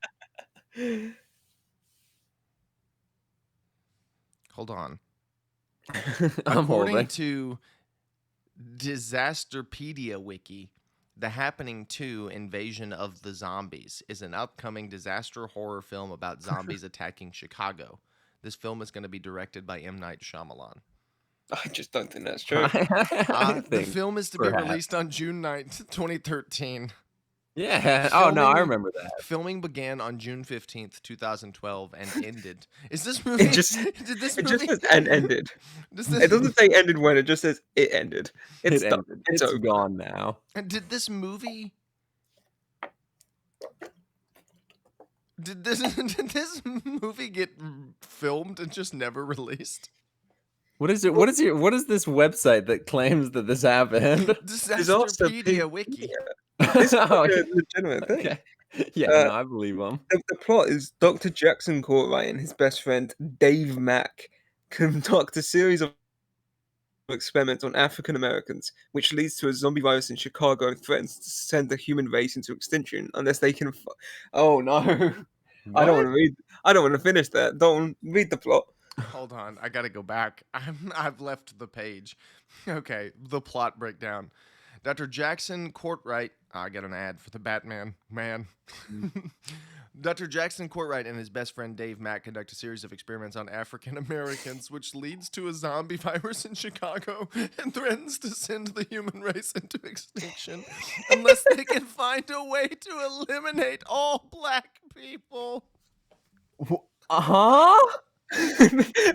Hold on. I'm According holding. to Disasterpedia Wiki, The Happening 2 Invasion of the Zombies is an upcoming disaster horror film about zombies attacking Chicago. This film is going to be directed by M. Night Shyamalan. I just don't think that's true. I The think film is to perhaps. be released on June 9th, 2013. Yeah. Oh no, I Filming- remember that. Filming began on June 15th, 2012 and ended. Is this movie... It just says and ended. It doesn't say ended when, it just says it ended. It's It done. ended. It's It's over. gone now. Did this movie... Did this movie get filmed and just never released? What is it? What is this website that claims that this happened? Disasterpedia Wiki. This is Oh, like okay. a legitimate thing. Okay. Yeah, no, I believe him. The plot is Dr. Jackson Courtwright and his best friend Dave Mack conduct a series of experiments on African Americans, which leads to a zombie virus in Chicago and threatens to send the human race into extinction unless they can. Oh no! I don't want to read. I don't want to finish that. Don't read the plot. Hold on, I gotta go back. I've left the page. Okay, the plot breakdown. Dr. Jackson Courtwright. I got an ad for the Batman. Man. Dr. Jackson Courtwright and his best friend Dave Mack conduct a series of experiments on African Americans, which leads to a zombie virus in Chicago and threatens to send the human race into extinction unless they can find a way to eliminate all black people. Huh?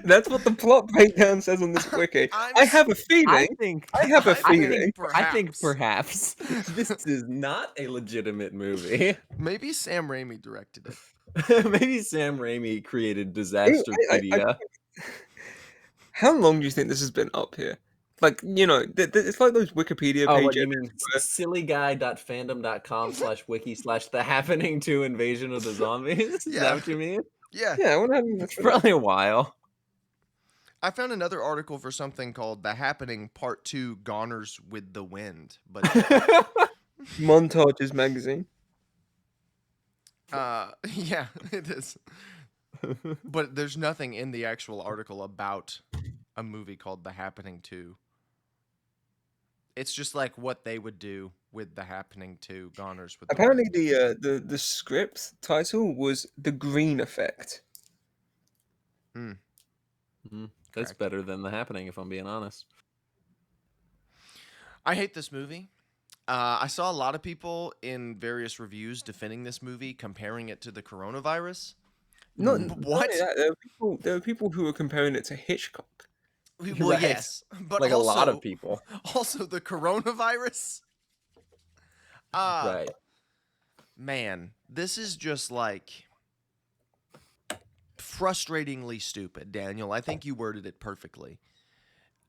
That's what the plot breakdown says on this wiki. I have a feeling. I have a feeling. I think perhaps this is not a legitimate movie. Maybe Sam Raimi directed it. Maybe Sam Raimi created Disasterpedia. How long do you think this has been up here? Like, you know, it's like those Wikipedia Oh, pages. what do you mean? sillyguy.fandom.com/wiki/the-happening-to invasion of the zombies? Is that what you mean? Yeah. Yeah, what happened? It's probably a while. I found another article for something called The Happening Part 2 Goners with the Wind. But Montages magazine. yeah, it is. But there's nothing in the actual article about a movie called The Happening 2. It's just like what they would do with The Happening 2 Goners with the Apparently, Wind. the script title was The Green Effect. That's Correct. better than The Happening, if I'm being honest. I hate this movie. I saw a lot of people in various reviews defending this movie, comparing it to the coronavirus. Not What? only that, there are people who are comparing it to Hitchcock. Well, Right. yes, but Like also, a lot of people. Also, the coronavirus. Right. Man, this is just like frustratingly stupid, Daniel. I think you worded it perfectly.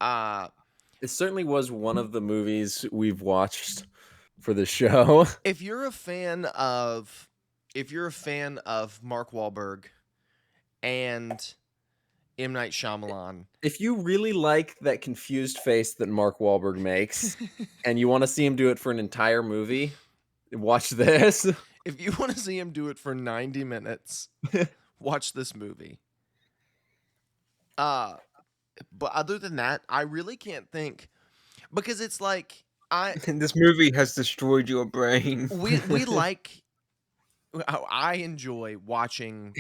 It certainly was one of the movies we've watched for the show. If you're a fan of Mark Wahlberg and M. Night Shyamalan, If you really like that confused face that Mark Wahlberg makes, and you want to see him do it for an entire movie, watch this. if you want to see him do it for 90 minutes, watch this movie. But other than that, I really can't think, because it's like This movie has destroyed your brain. we like. I enjoy watching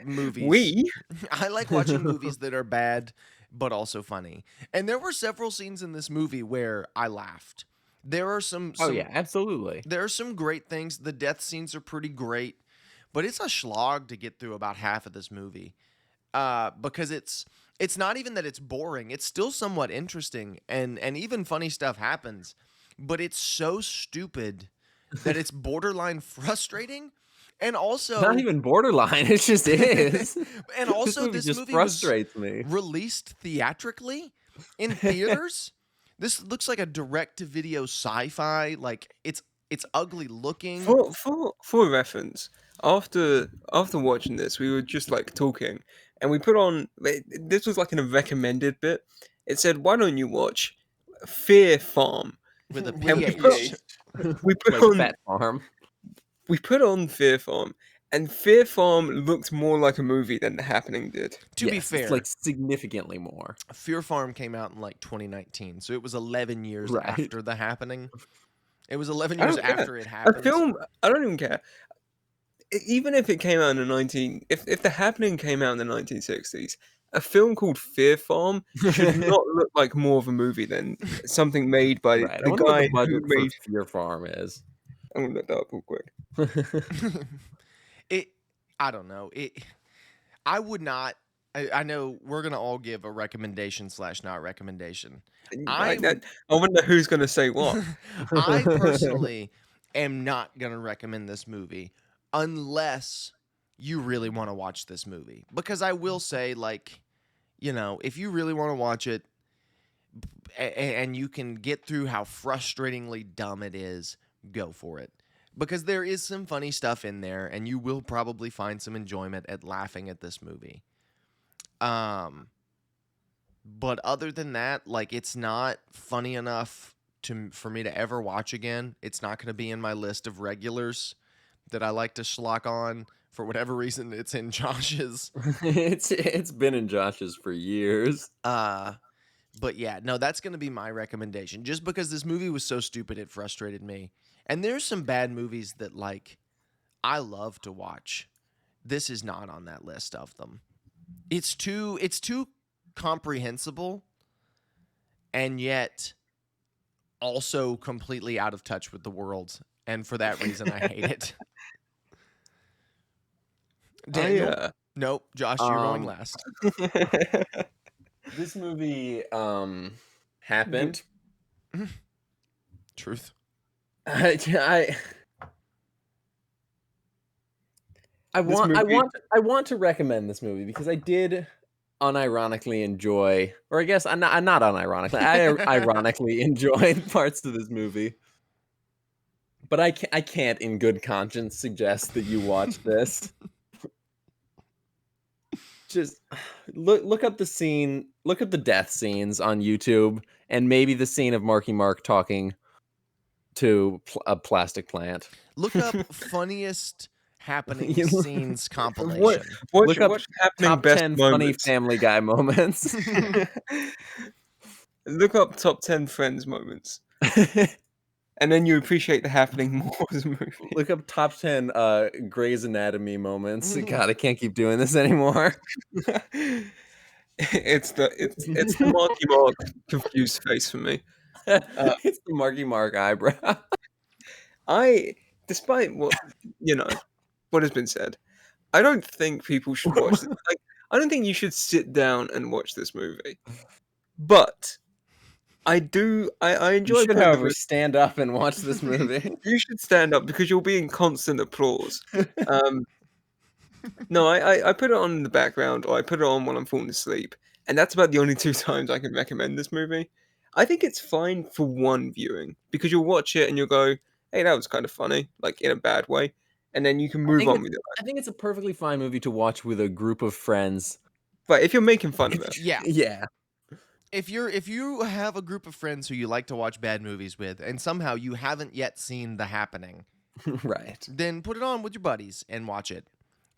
movies. We? I like watching movies that are bad but also funny. And there were several scenes in this movie where I laughed. There are some Oh yeah, absolutely. there are some great things. The death scenes are pretty great, but it's a slog to get through about half of this movie. Because it's not even that it's boring. It's still somewhat interesting, and even funny stuff happens, but it's so stupid that it's borderline frustrating. And also, Not even borderline. It just is. and also, this just movie was frustrates me. released theatrically in theaters. This looks like a direct-to-video sci-fi. Like it's ugly looking. For reference, after watching this, we were just like talking, and we put on. This was like in a recommended bit. It said, "Why don't you watch Fear Farm?" With a And PH. we put Like on Fat Farm. we put on Fear Farm, and Fear Farm looked more like a movie than The Happening did. To be Yes, fair, it's like significantly more. Fear Farm came out in like 2019, so it was 11 years Right. after The Happening. It was 11 I years don't care. after it A happened. film, I don't even care. Even if it came out in the if The Happening came out in the 1960s, a film called Fear Farm should not look like more of a movie than something made by Right. I the wonder what guy the who budget for made. Fear Farm is. I'm gonna look that up real quick. I don't know. I would not. I know we're gonna all give a recommendation / not recommendation. I wonder who's gonna say what. I personally am not gonna recommend this movie unless you really want to watch this movie. Because I will say, like, if you really want to watch it and you can get through how frustratingly dumb it is, go for it. Because there is some funny stuff in there, and you will probably find some enjoyment at laughing at this movie. But other than that, like, it's not funny enough for me to ever watch again. It's not going to be in my list of regulars that I like to schlock on. For whatever reason, it's in Josh's. It's been in Josh's for years. But yeah, no, that's going to be my recommendation. Just because this movie was so stupid, it frustrated me. And there's some bad movies that, like, I love to watch. This is not on that list of them. It's too comprehensible, and yet also completely out of touch with the world. And for that reason, I hate it. Daniel? Nope. Josh, you're going last. This movie happened. Truth. I want to recommend this movie because I did unironically enjoy, or I guess I'm not unironically. I ironically enjoyed parts of this movie, but I can't in good conscience suggest that you watch this. Just look up the scene, look up the death scenes on YouTube, and maybe the scene of Marky Mark talking to a plastic plant. Look up funniest happening scenes compilation. Look up happening top best 10 moments. funny Family Guy moments. Look up top 10 Friends moments. And then you appreciate The Happening more as a movie. Look up top 10 Grey's Anatomy moments. God, I can't keep doing this anymore. It's the Marky Mark confused face for me. It's the Marky Mark eyebrow. Despite what has been said, I don't think people should watch this. Like, I don't think you should sit down and watch this movie. But I do. I enjoy. You should, however, stand up and watch this movie. You should stand up because you'll be in constant applause. No, I put it on in the background, or I put it on when I'm falling asleep, and that's about the only 2 times I can recommend this movie. I think it's fine for one viewing because you'll watch it and you'll go, "Hey, that was kind of funny," like in a bad way, and then you can move on with it. I think it's a perfectly fine movie to watch with a group of friends. But if you're making fun of it, yeah. If you have a group of friends who you like to watch bad movies with, and somehow you haven't yet seen The Happening, right, then put it on with your buddies and watch it.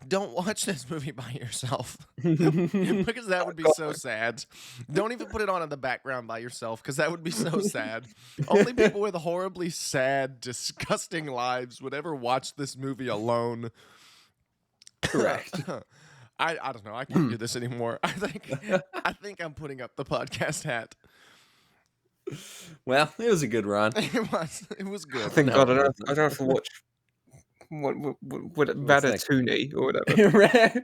Don't watch this movie by yourself because that would be so sad. Don't even put it on in the background by yourself because that would be so sad. Only people with horribly sad, disgusting lives would ever watch this movie alone. Correct. I don't know. I can't do this anymore. I think I'm putting up the podcast hat. Well, it was a good run. It was good. Thank God I don't have to what What's next? Ratatouille or whatever.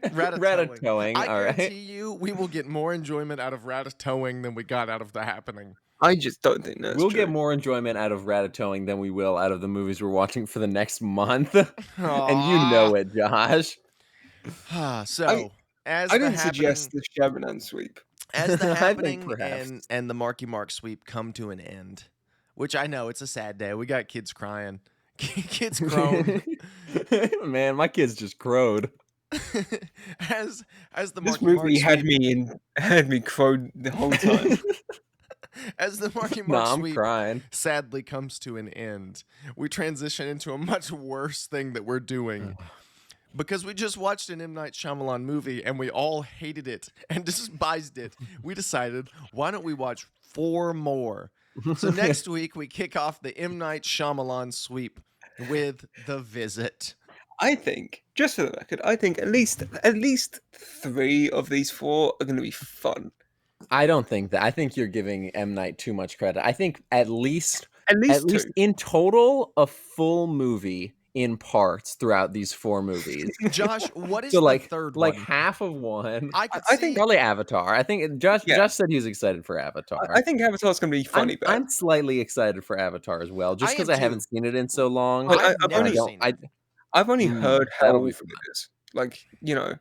Ratatouille. I All right. guarantee you, we will get more enjoyment out of Ratatouille than we got out of The Happening. I just don't think that's We'll true. get more enjoyment out of Ratatouille than we will out of the movies we're watching for the next month. And you know it, Josh. So, as I the didn't happening, suggest the Shabanan sweep. as the I think happening perhaps. and the Marky Mark sweep come to an end, which I know it's a sad day. We got kids crying, kids grown. Man, my kids just crowed. as the This Marky Mark movie had sweep, me crowed the whole time. as the Marky Mark Nah, I'm sweep crying. sadly comes to an end, we transition into a much worse thing that we're doing. Because we just watched an M. Night Shyamalan movie and we all hated it and despised it, we decided, why don't we watch 4 more? So next week, we kick off the M. Night Shyamalan sweep with The Visit. I think, just for the record, I think at least 3 of these 4 are going to be fun. I don't think that. I think you're giving M. Night too much credit. I think at least At least 2. in total, a full movie in parts throughout these 4 movies. Josh, what is So the third like one? half of one. I could I see. think Probably Avatar. I think Josh Yeah. Josh said he was excited for Avatar. I think Avatar's going to be funny. I'm slightly excited for Avatar as well, just I because am I haven't too. seen it in so long. Like, I've I've never only- seen it. I've only heard how that'll be awful it is. Like, you know,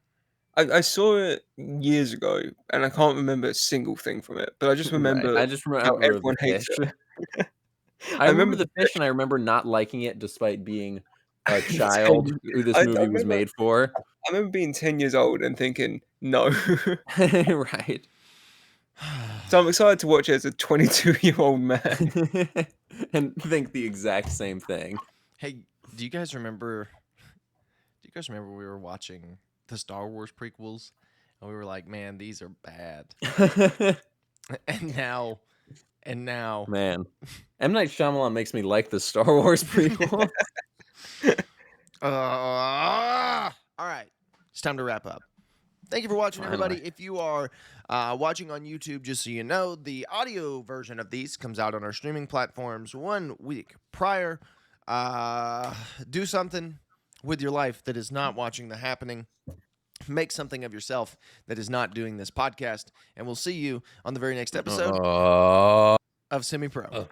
I saw it years ago, and I can't remember a single thing from it. But I just remember I just how remember everyone the hates fish. it. I remember the fish, and I remember not liking it despite being a child who this I movie was remember- made for. I remember being 10 years old and thinking, no. Right. So I'm excited to watch it as a 22-year-old man. And think the exact same thing. Hey, do you guys remember? Do you guys remember we were watching the Star Wars prequels, and we were like, "Man, these are bad." And now, Man, M. Night Shyamalan makes me like the Star Wars prequel. all right, it's time to wrap up. Thank you for watching, everybody. Finally. If you are watching on YouTube, just so you know, the audio version of these comes out on our streaming platforms 1 week prior. Do something with your life that is not watching The Happening. Make something of yourself that is not doing this podcast. And we'll see you on the very next episode of Semi Pro.